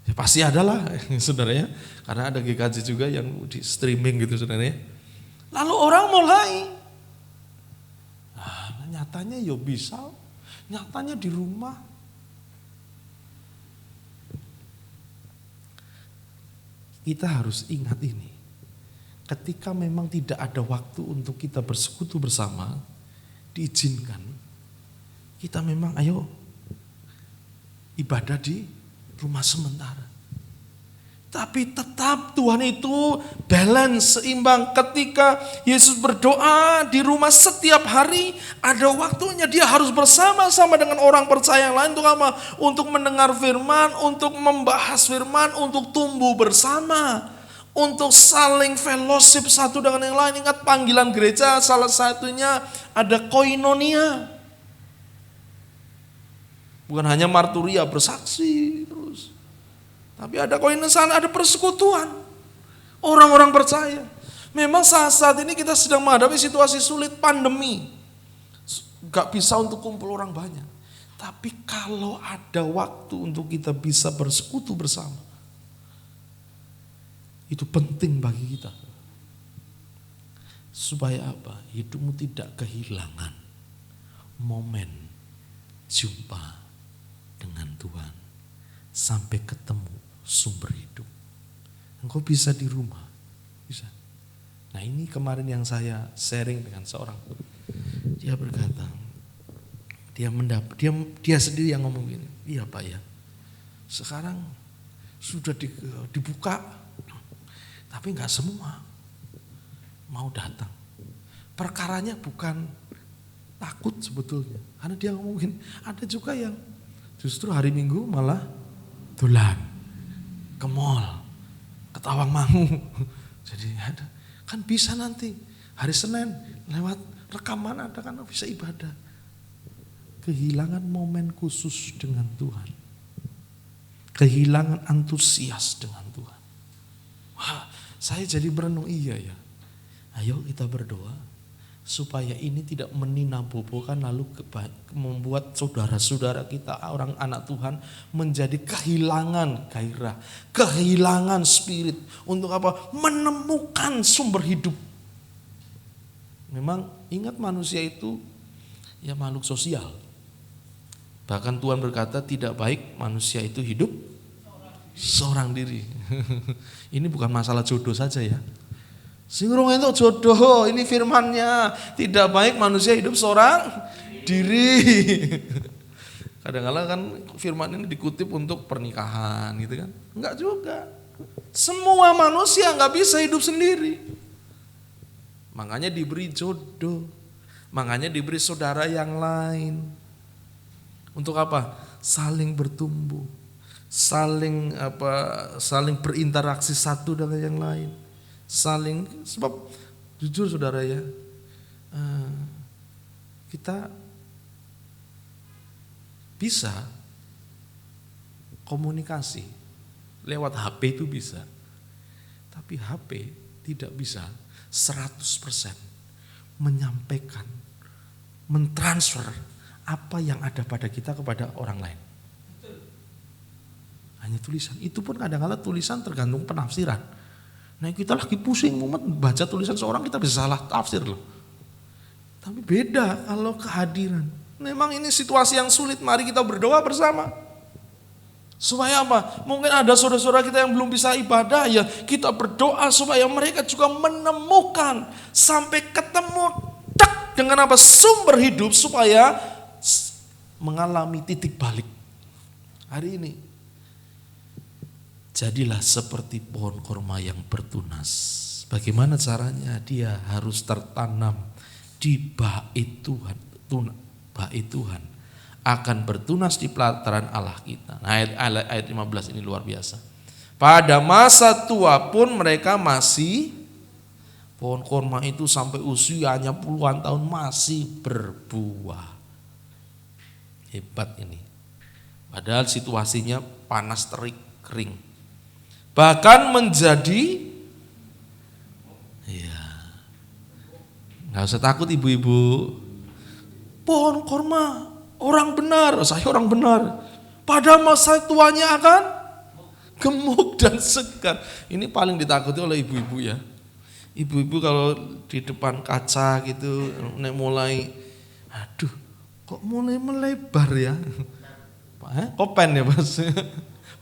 Ya pasti ada lah, saudaranya, karena ada GKJ juga yang di streaming gitu, saudaranya. Lalu orang mulai. Nyatanya ya bisa, nyatanya di rumah. Kita harus ingat ini, ketika memang tidak ada waktu untuk kita bersekutu bersama, diizinkan, kita memang ayo ibadah di rumah sementara. Tapi tetap Tuhan itu balance, seimbang. Ketika Yesus berdoa di rumah setiap hari, ada waktunya dia harus bersama-sama dengan orang percaya yang lain untuk apa? Untuk mendengar firman, untuk membahas firman, untuk tumbuh bersama, untuk saling fellowship satu dengan yang lain. Ingat panggilan gereja salah satunya ada koinonia. Bukan hanya marturia bersaksi terus. Tapi ada koinonia, ada persekutuan orang-orang percaya. Memang saat ini kita sedang menghadapi situasi sulit, pandemi. Gak bisa untuk kumpul orang banyak. Tapi kalau ada waktu untuk kita bisa bersekutu bersama, itu penting bagi kita. Supaya apa? Hidupmu tidak kehilangan momen jumpa dengan Tuhan. Sampai ketemu sumber hidup. Engkau bisa di rumah, bisa. Nah ini kemarin yang saya sharing dengan seorang, dia berkata, dia sendiri yang ngomong gini, iya Pak ya, sekarang sudah dibuka, tapi nggak semua mau datang. Perkaranya bukan takut sebetulnya, karena dia ngomongin, ada juga yang justru hari Minggu malah dolan ke mall, ke Tawangmangu. Jadi ada, kan bisa nanti hari Senin lewat rekaman ada kan bisa ibadah. Kehilangan momen khusus dengan Tuhan. Kehilangan antusias dengan Tuhan. Wah, saya jadi berenung, iya ya. Ayo kita berdoa supaya ini tidak meninabobokan lalu membuat saudara-saudara kita, orang anak Tuhan menjadi kehilangan gairah, kehilangan spirit untuk apa? Menemukan sumber hidup. Memang ingat manusia itu ya makhluk sosial. Bahkan Tuhan berkata tidak baik manusia itu hidup seorang diri. Ini bukan masalah jodoh saja ya. Singrung itu jodoh, ini firmannya. Tidak baik manusia hidup seorang diri. Kadang-kadang kan firman ini dikutip untuk pernikahan gitu kan. Enggak juga. Semua manusia enggak bisa hidup sendiri. Makanya diberi jodoh. Makanya diberi saudara yang lain. Untuk apa? Saling bertumbuh. saling berinteraksi satu dengan yang lain. Sebab jujur saudara ya, kita bisa komunikasi lewat HP itu bisa. Tapi HP tidak bisa 100% menyampaikan, mentransfer apa yang ada pada kita kepada orang lain. Hanya tulisan, itu pun kadang-kadang tulisan tergantung penafsiran. Nah kita lagi pusing baca tulisan seorang, kita bisa salah tafsir loh. Tapi beda kalau kehadiran. Memang ini situasi yang sulit, mari kita berdoa bersama. Supaya apa? Mungkin ada saudara-saudara kita yang belum bisa ibadah, ya kita berdoa supaya mereka juga menemukan sampai ketemu dengan apa? Sumber hidup, supaya mengalami titik balik. Hari ini jadilah seperti pohon korma yang bertunas. Bagaimana caranya? Dia harus tertanam di bait Tuhan. Bait Tuhan akan bertunas di pelataran Allah kita. Nah, ayat 15 ini luar biasa. Pada masa tua pun mereka masih, pohon korma itu sampai usianya puluhan tahun masih berbuah. Hebat ini. Padahal situasinya panas terik, kering. Bahkan menjadi, ya, nggak usah takut ibu-ibu. Pohon korma orang benar, saya orang benar. Pada masa tuanya akan gemuk dan segar. Ini paling ditakuti oleh ibu-ibu ya. Ibu-ibu kalau di depan kaca gitu, mulai, aduh, kok mulai melebar ya? Kopen ya Mas.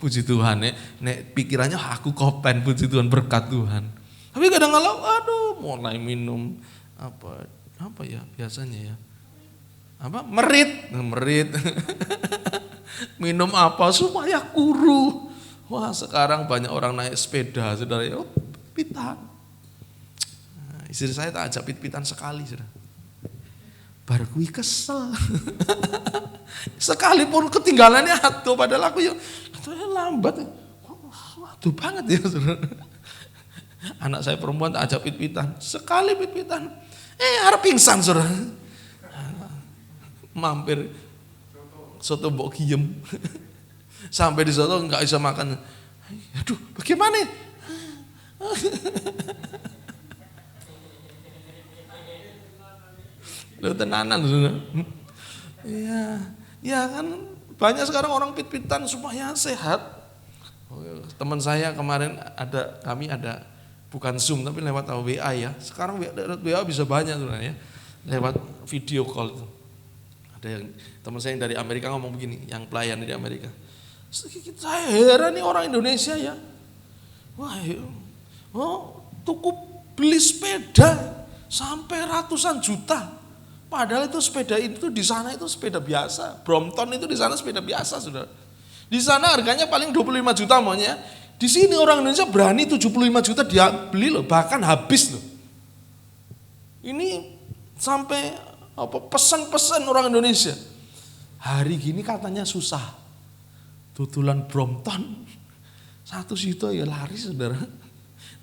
Puji Tuhan ya, nek pikirannya aku kopen, puji Tuhan, berkat Tuhan. Tapi kadang-kadang aduh mulai minum apa ya biasanya ya? Merit. Minum apa supaya kuru. Wah, sekarang banyak orang naik sepeda, saudara ya, pitan. Nah, istri saya tak ajak pit-pitan sekali, saudara. Bar kuwi kesel. Sekalipun ketinggalannya atuh, padahal aku ya lambat. Waduh banget ya, saudara. Anak saya perempuan tak ajak pit-pitan, sekali pit-pitan, harap pingsan, saudara. Mampir soto mbok giem. Sampai di soto enggak bisa makan. Aduh, bagaimana? Lo tenanan sudah. Ya kan banyak sekarang orang pit-pitan supaya sehat. Teman saya kemarin kami ada bukan Zoom tapi lewat WA ya. Sekarang WA bisa banyak sebenarnya, lewat video call itu. Ada yang teman saya yang dari Amerika ngomong begini, yang pelayan di Amerika. Saya heran nih orang Indonesia ya. Wah, cukup beli sepeda sampai ratusan juta. Padahal itu sepeda itu di sana itu sepeda biasa. Brompton itu di sana sepeda biasa, Saudara. Di sana harganya paling 25 juta maunya. Di sini orang Indonesia berani 75 juta dia beli loh, bahkan habis loh. Ini sampai pesan-pesan orang Indonesia. Hari gini katanya susah. Tutulan Brompton 1 juta ya laris, saudara.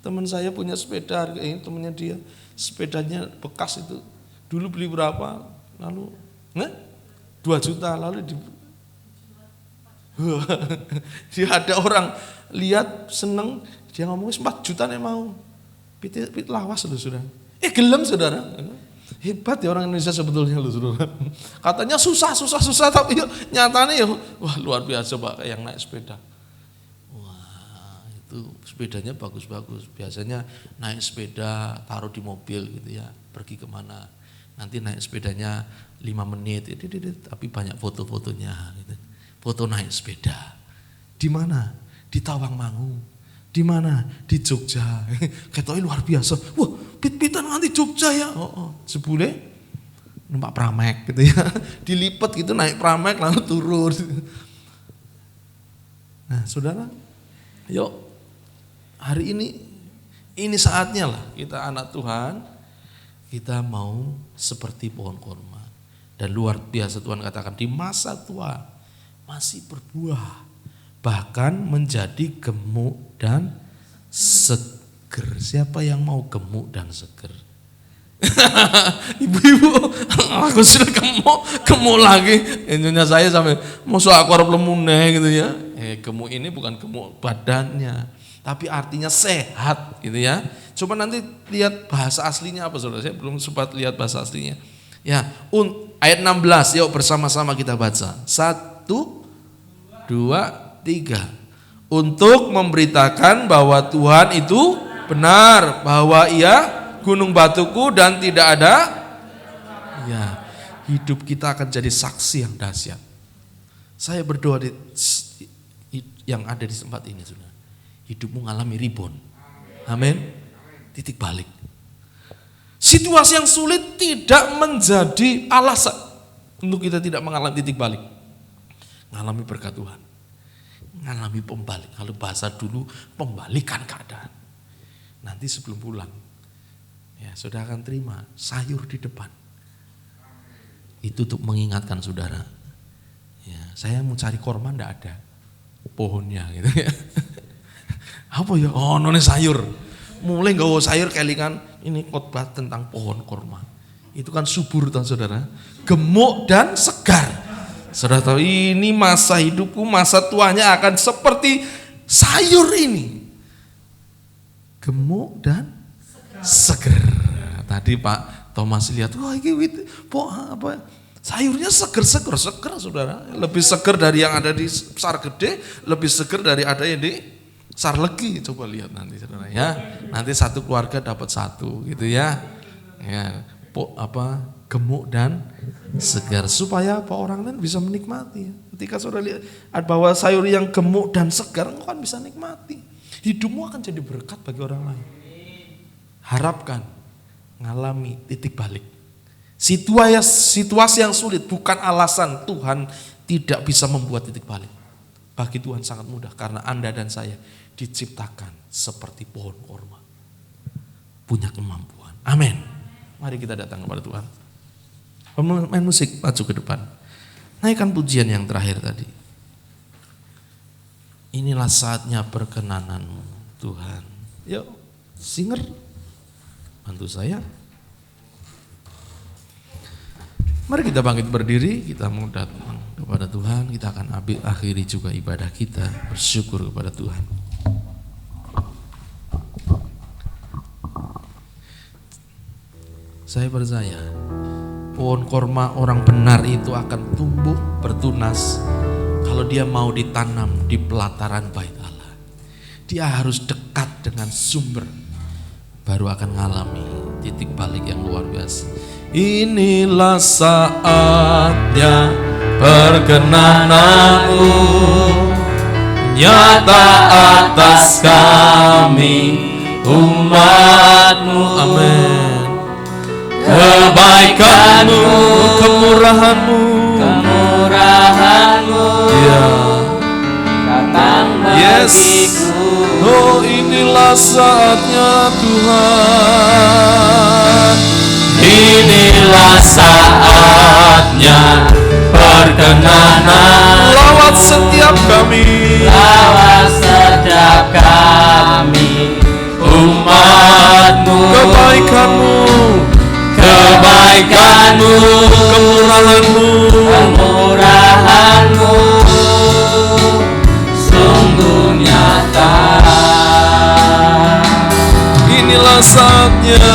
Teman saya punya sepeda, ini temannya dia, sepedanya bekas itu. Dulu beli berapa? Lalu 2 juta, lalu dia ada orang lihat seneng, dia ngomong 4 juta nih mau. Pit lawas loh, saudara. Gelem, saudara. Hebat ya orang Indonesia sebetulnya loh, saudara. Katanya susah, tapi nyatanya ya wah luar biasa Pak yang naik sepeda. Wah, itu sepedanya bagus-bagus. Biasanya naik sepeda taruh di mobil gitu ya, pergi kemana. Nanti naik sepedanya 5 menit, tapi banyak foto-fotonya gitu. Foto naik sepeda. Di mana? Di Tawangmangu. Di mana? Di Jogja. Ketoknya luar biasa. Wah, pit-pitan nganti Jogja ya. Sebule numpak pramek gitu ya. Dilipet gitu naik pramek lalu turun. Nah, saudara, yuk hari ini saatnya lah kita anak Tuhan, kita mau seperti pohon korma. Dan luar biasa Tuhan katakan di masa tua masih berbuah. bahkan menjadi gemuk dan seger. Siapa yang mau gemuk dan seger? Ibu-ibu, aku sudah gemuk lagi. Intinya saya sampai musuh aku harus lemune gitu ya. Gemuk ini bukan gemuk badannya, tapi artinya sehat gitu ya. Coba nanti lihat bahasa aslinya apa saudara. Saya belum sempat lihat bahasa aslinya. Ya, ayat 16, yuk bersama-sama kita baca. 1, 2, 3. Untuk memberitakan bahwa Tuhan itu benar, bahwa Ia gunung batuku dan tidak ada. Ya, hidup kita akan jadi saksi yang dahsyat. Saya berdoa yang ada di tempat ini, saudara. Hidupmu mengalami rebound. Amin. Titik balik. Situasi yang sulit tidak menjadi alasan untuk kita tidak mengalami titik balik. Mengalami berkat Tuhan. Mengalami pembalik. Kalau bahasa dulu, pembalikan keadaan. Nanti sebelum pulang, ya, saudara akan terima sayur di depan. Itu untuk mengingatkan saudara. Ya, saya mau cari korma, enggak ada pohonnya gitu ya. Apa ya? Oh, none sayur. Mulai nggawa sayur kelingan ini khotbah tentang pohon korma. Itu kan subur kan saudara, gemuk dan segar. Saudara tahu ini masa hidupku, masa tuanya akan seperti sayur ini. Gemuk dan seger. Tadi Pak Thomas lihat, wah ini apa? Sayurnya seger saudara. Lebih seger dari yang ada di Sargede, lebih seger dari ada yang di Sarlegi. Coba lihat nanti saudara ya. Nanti satu keluarga dapat satu gitu ya. Ya, gemuk dan segar supaya orang lain bisa menikmati. Ketika saudara lihat bahwa sayur yang gemuk dan segar, engkau kan bisa nikmati. Hidupmu akan jadi berkat bagi orang lain. Harapkan ngalami titik balik. Situasi yang sulit bukan alasan Tuhan tidak bisa membuat titik balik. Bagi Tuhan sangat mudah karena Anda dan saya diciptakan seperti pohon korma. Punya kemampuan. Amin. Mari kita datang kepada Tuhan. Pemain musik maju ke depan. Naikkan pujian yang terakhir tadi. Inilah saatnya perkenananmu Tuhan. Yuk, singer, bantu saya. Mari kita bangkit berdiri, kita mau datang kepada Tuhan. Kita akan akhiri juga ibadah kita, bersyukur kepada Tuhan. Saya percaya pohon korma orang benar itu akan tumbuh bertunas kalau dia mau ditanam di pelataran bait Allah. Dia harus dekat dengan sumber, baru akan mengalami titik balik yang luar biasa. Inilah saatnya perkenananmu nyata atas kami umatmu. Amin. Kebaikanmu, kemurahanmu, ya. Datang bagiku. Oh, inilah saatnya Tuhan. Inilah saatnya perkenanan. Lawat setiap kami, umatmu. Kebaikanmu, kemurahanmu, sungguh nyata. Inilah saatnya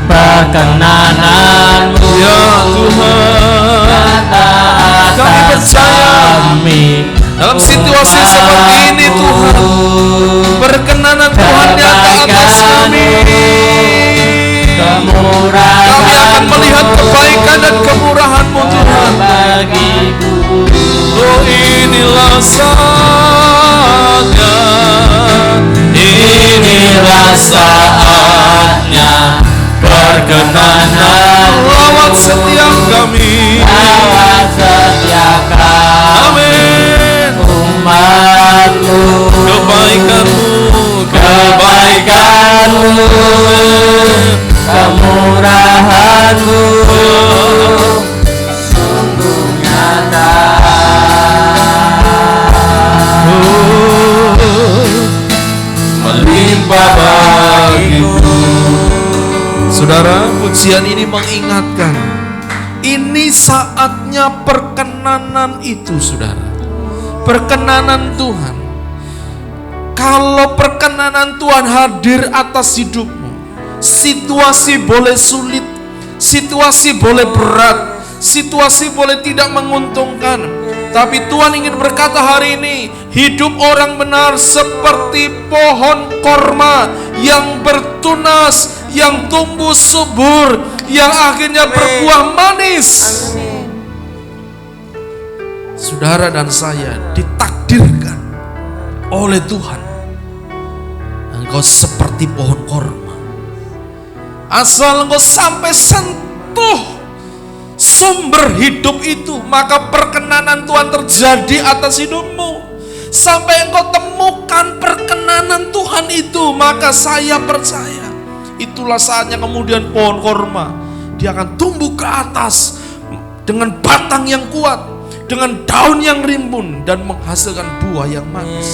perkenananmu ya Tuhan. Kami percaya dalam situasi seperti ini Tuhan, perkenanan Tuhan nyata atas kami. Kami akan melihat kebaikan dan kemurahan-Mu Tuhan. Oh, inilah saatnya, perkenanan lawat setiap kami. Amin. Umatmu, kebaikanmu, kemurahanmu, Saudara, pujian ini mengingatkan, ini saatnya perkenanan itu, saudara. Perkenanan Tuhan. Kalau perkenanan Tuhan hadir atas hidupmu, situasi boleh sulit, situasi boleh berat, situasi boleh tidak menguntungkan, tapi Tuhan ingin berkata hari ini, hidup orang benar seperti pohon korma yang bertunas, yang tumbuh subur, yang akhirnya berbuah manis. Saudara dan saya ditakdirkan oleh Tuhan, engkau seperti pohon korma. Asal engkau sampai sentuh sumber hidup itu, maka perkenanan Tuhan terjadi atas hidupmu. Sampai engkau temukan perkenanan Tuhan itu, maka saya percaya itulah saatnya kemudian pohon korma dia akan tumbuh ke atas dengan batang yang kuat, dengan daun yang rimbun, dan menghasilkan buah yang manis.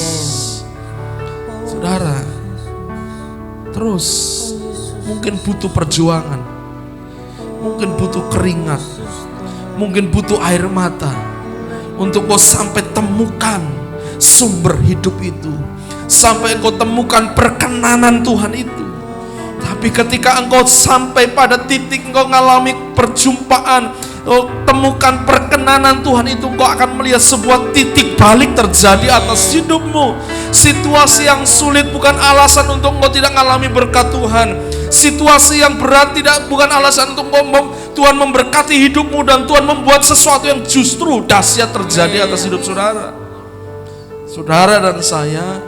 Saudara, terus mungkin butuh perjuangan, mungkin butuh keringat, mungkin butuh air mata untuk kau sampai temukan sumber hidup itu, sampai engkau temukan perkenanan Tuhan itu. Tapi ketika engkau sampai pada titik engkau mengalami perjumpaan, temukan perkenanan Tuhan itu, engkau akan melihat sebuah titik balik terjadi atas hidupmu. Situasi yang sulit bukan alasan untuk engkau tidak mengalami berkat Tuhan. Situasi yang berat bukan alasan untuk Tuhan memberkati hidupmu dan Tuhan membuat sesuatu yang justru dahsyat terjadi atas hidup saudara. Saudara dan saya,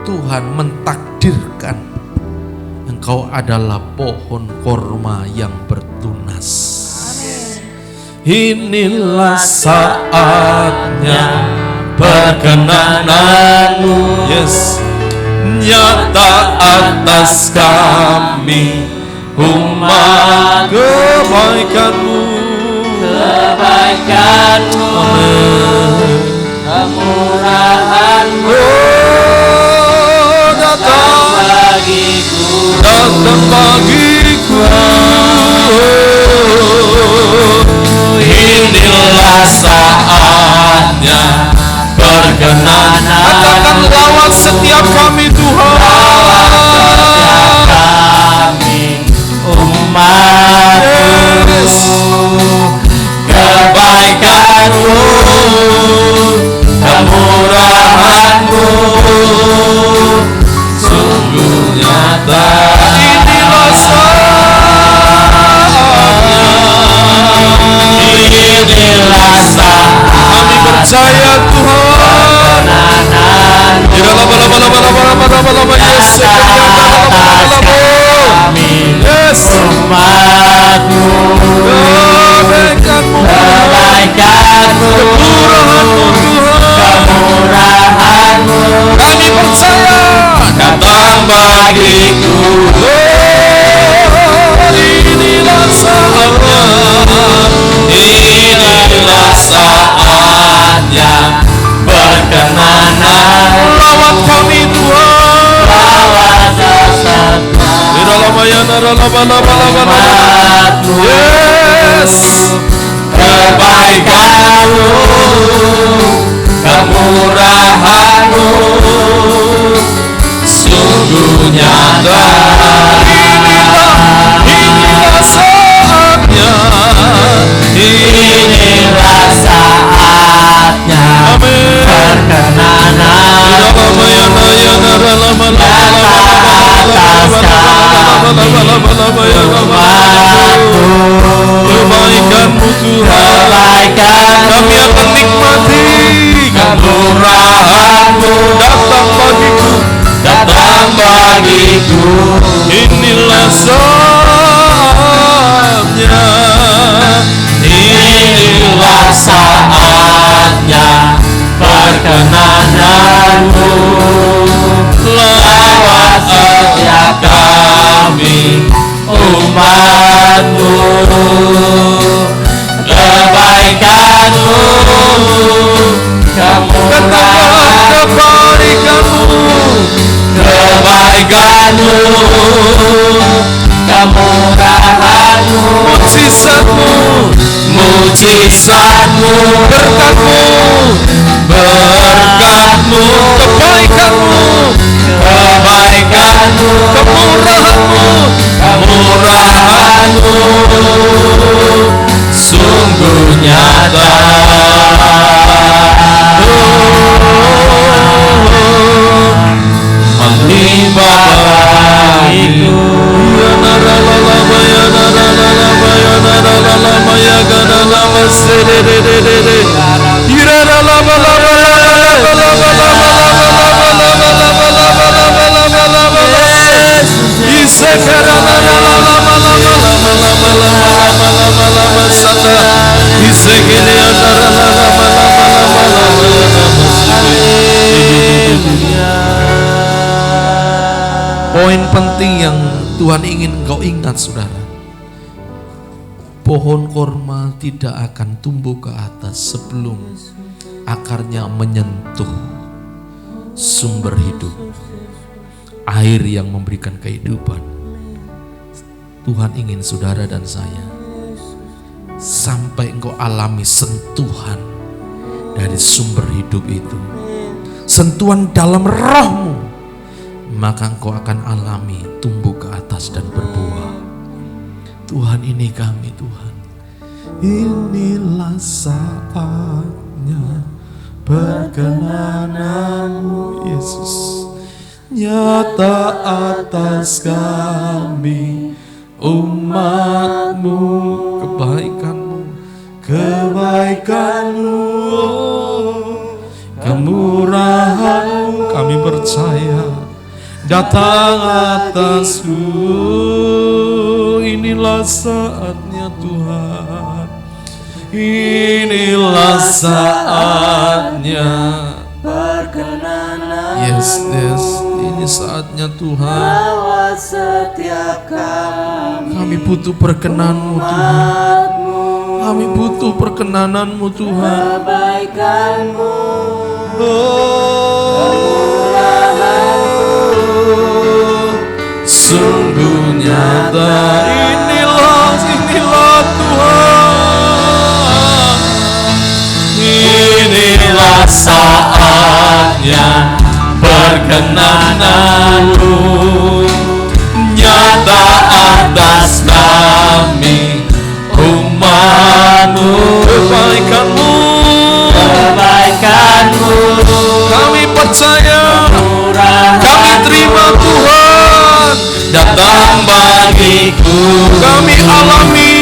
Tuhan mentakdirkan engkau adalah pohon korma yang bertunas. Inilah saatnya perkenananmu, yes, nyata atas kami, umat kebaikanmu, kemurahanmu datang bagiku. Inilah saatnya perkenanan. Katakan, lawat setiap kami Tuhan, umat-Mu, kebaikan-Mu, kemurahan-Mu sungguh nyata. inilah saatnya. Inilah saat Kami percaya Tuhan. Yes, umat-Mu, kebaikan-Mu, kebaikan-Mu, kemurahan-Mu kami percaya datang bagiku. Inilah saatnya. Inilah saatnya perkenanan. Lawat kami Tuhan. Lawat sesatnya umat-Mu, Yes, kebaikan-Mu, kemurahan-Mu sungguh nyata. inilah saatnya. Inilah saatnya Amin. perkenanan Kebaikan-Mu Tuhan, kami akan nikmati. kemurahan-Mu datang bagiku. Inilah saatnya. Inilah saatnya perkenanan-Mu. Lawat setiap kami, umat-Mu, kebaikan-Mu, kemurahan-Mu, Kebaikan-Mu, kebaikan-Mu kemurahan-Mu, mujizat-Mu, mujizat-Mu, berkat-Mu, kebaikan-Mu, kebaikan-Mu, kemurahan-Mu, sungguh nyata. melimpah bagiku. Poin penting yang Tuhan ingin engkau ingat, saudara, pohon korma tidak akan tumbuh ke atas sebelum akarnya menyentuh sumber hidup, air yang memberikan kehidupan. Tuhan ingin saudara dan saya sampai engkau alami sentuhan dari sumber hidup itu, sentuhan dalam rohmu, maka engkau akan alami tumbuh ke atas dan berbuah. Tuhan, ini kami, Tuhan. Inilah saatnya perkenanan-Mu, Yesus, nyata atas kami, umat-Mu, kebaikan-Mu, kebaikan-Mu, kemurahan-Mu, kami percaya datang atasku. Inilah saatnya Tuhan, inilah saatnya perkenanan. Yes, ini saatnya Tuhan. Kami butuh perkenan-Mu Tuhan. Kami butuh perkenanan-Mu Tuhan. Kebaikan-Mu, sungguh nyata. Inilah Tuhan. Inilah saatnya perkenanan-Mu, nyata atas kami, umat-Mu, kebaikan-Mu, kami percaya, kami terima Tuhan, datang bagiku, kami alami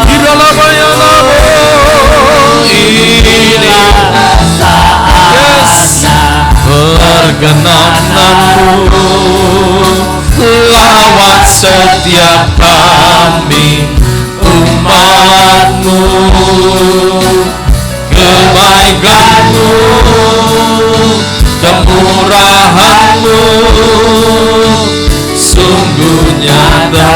di dalam bayang-Mu. Inilah saatnya perkenanan-Mu, lawat setiap kami, umat-Mu, kebaikan-Mu, kemurahan-Mu, sungguh nyata.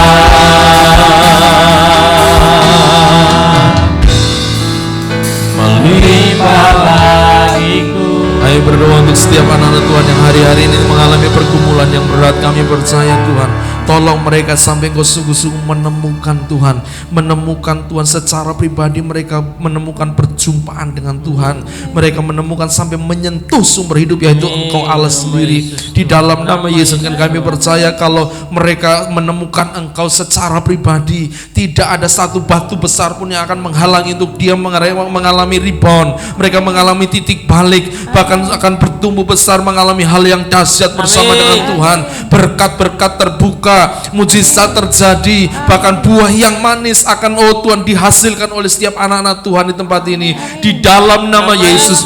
Melimpah bagiku. Ayo berdoa untuk setiap anak-anak Tuhan yang hari-hari ini mengalami pergumulan yang berat. Kami percaya Tuhan, tolong mereka sampai Engkau sungguh-sungguh menemukan Tuhan, menemukan Tuhan secara pribadi. Mereka menemukan perjumpaan dengan Tuhan, mereka menemukan sampai menyentuh sumber hidup, yaitu Engkau Allah sendiri. Di dalam nama Yesus, dan kami percaya kalau mereka menemukan Engkau secara pribadi, tidak ada satu batu besar pun yang akan menghalangi untuk dia mengalami rebound. Mereka mengalami titik balik, bahkan akan bertumbuh besar, mengalami hal yang dahsyat bersama dengan Tuhan. Berkat-berkat terbuka, mujizat terjadi, bahkan buah yang manis akan Tuhan dihasilkan oleh setiap anak-anak Tuhan di tempat ini. Di dalam nama Yesus,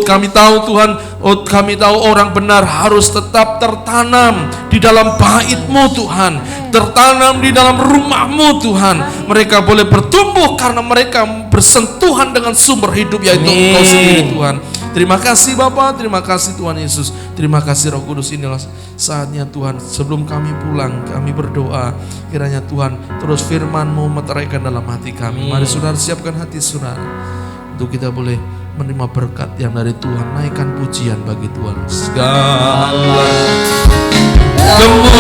kami tahu Tuhan, kami tahu orang benar harus tetap tertanam di dalam bait-Mu Tuhan, tertanam di dalam rumah-Mu Tuhan. Mereka boleh bertumbuh karena mereka bersentuhan dengan sumber hidup, yaitu Engkau sendiri Tuhan. Terima kasih Bapa, terima kasih Tuhan Yesus, terima kasih Roh Kudus. Inilah saatnya Tuhan, sebelum kami pulang, kami berdoa kiranya Tuhan terus firman-Mu meteraikan dalam hati kami. Mari saudara siapkan hati saudara untuk kita boleh menerima berkat yang dari Tuhan. Naikkan pujian bagi Tuhan. Segala kemuliaan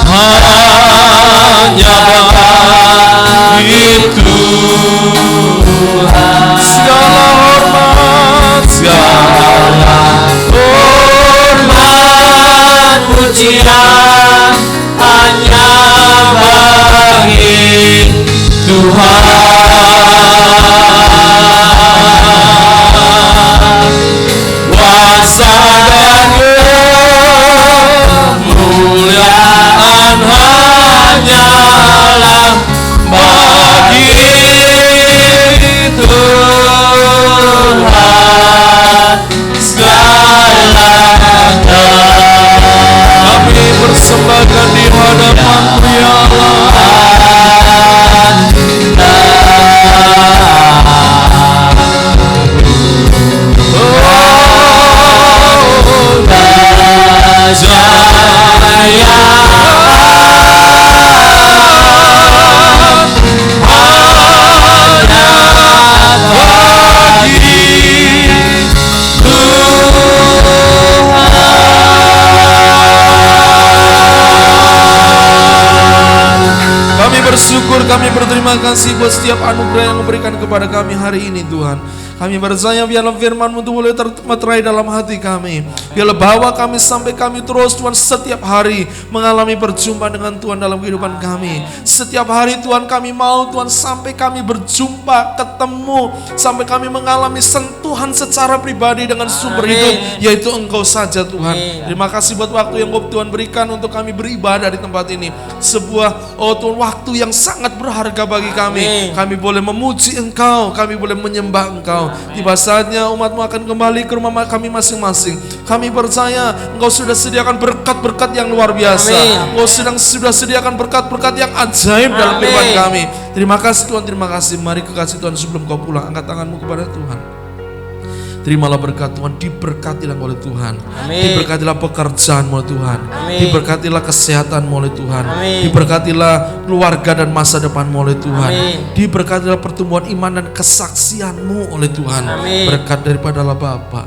hanya bagi Tuhan. Segala hormat, pujian hanya bagi Tuhan. Kuasa dan kemuliaan hanyalah bagi Tuhan. Segala kami persembahkan di hadapan-Mu ya bersyukur, kami berterima kasih buat setiap anugerah yang memberikan kepada kami hari ini Tuhan. Kami percaya biarlah firman-Mu itu boleh termeterai dalam hati kami. Biarlah bawa kami sampai kami terus Tuhan setiap hari mengalami perjumpaan dengan Tuhan dalam kehidupan kami. Setiap hari Tuhan kami mau Tuhan sampai kami berjumpa, ketemu, sampai kami mengalami sentuhan secara pribadi dengan sumber hidup, yaitu Engkau saja Tuhan. Terima kasih buat waktu yang Tuhan berikan untuk kami beribadah di tempat ini. Sebuah Tuhan waktu yang sangat berharga bagi kami. Kami boleh memuji Engkau, kami boleh menyembah Engkau. Tiba saatnya umat-Mu akan kembali ke rumah kami masing-masing. Kami percaya Engkau sudah sediakan berkat-berkat yang luar biasa. Engkau sudah sediakan berkat-berkat yang ajaib dalam kehidupan kami. Terima kasih Tuhan, terima kasih. Mari kekasih Tuhan sebelum Kau pulang, angkat tanganmu kepada Tuhan. Terimalah berkat Tuhan, diberkatilah oleh Tuhan. Diberkatilah pekerjaan-Mu oleh Tuhan. Diberkatilah kesehatan-Mu oleh Tuhan. Diberkatilah keluarga dan masa depan-Mu oleh Tuhan. Diberkatilah pertumbuhan iman dan kesaksian-Mu oleh Tuhan. Berkat daripada Allah Bapa,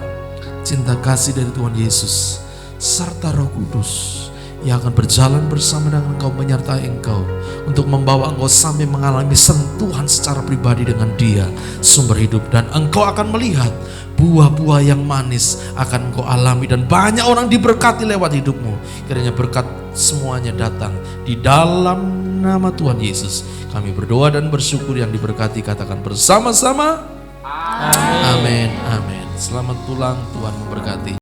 cinta kasih dari Tuhan Yesus, serta Roh Kudus yang akan berjalan bersama dengan Engkau, menyertai Engkau untuk membawa Engkau sampai mengalami sentuhan secara pribadi dengan Dia, sumber hidup, dan Engkau akan melihat buah-buah yang manis akan Engkau alami, dan banyak orang diberkati lewat hidupmu. Kiranya berkat semuanya datang di dalam nama Tuhan Yesus. Kami berdoa dan bersyukur, yang diberkati katakan bersama-sama amin. Amin. Selamat pulang, Tuhan memberkati.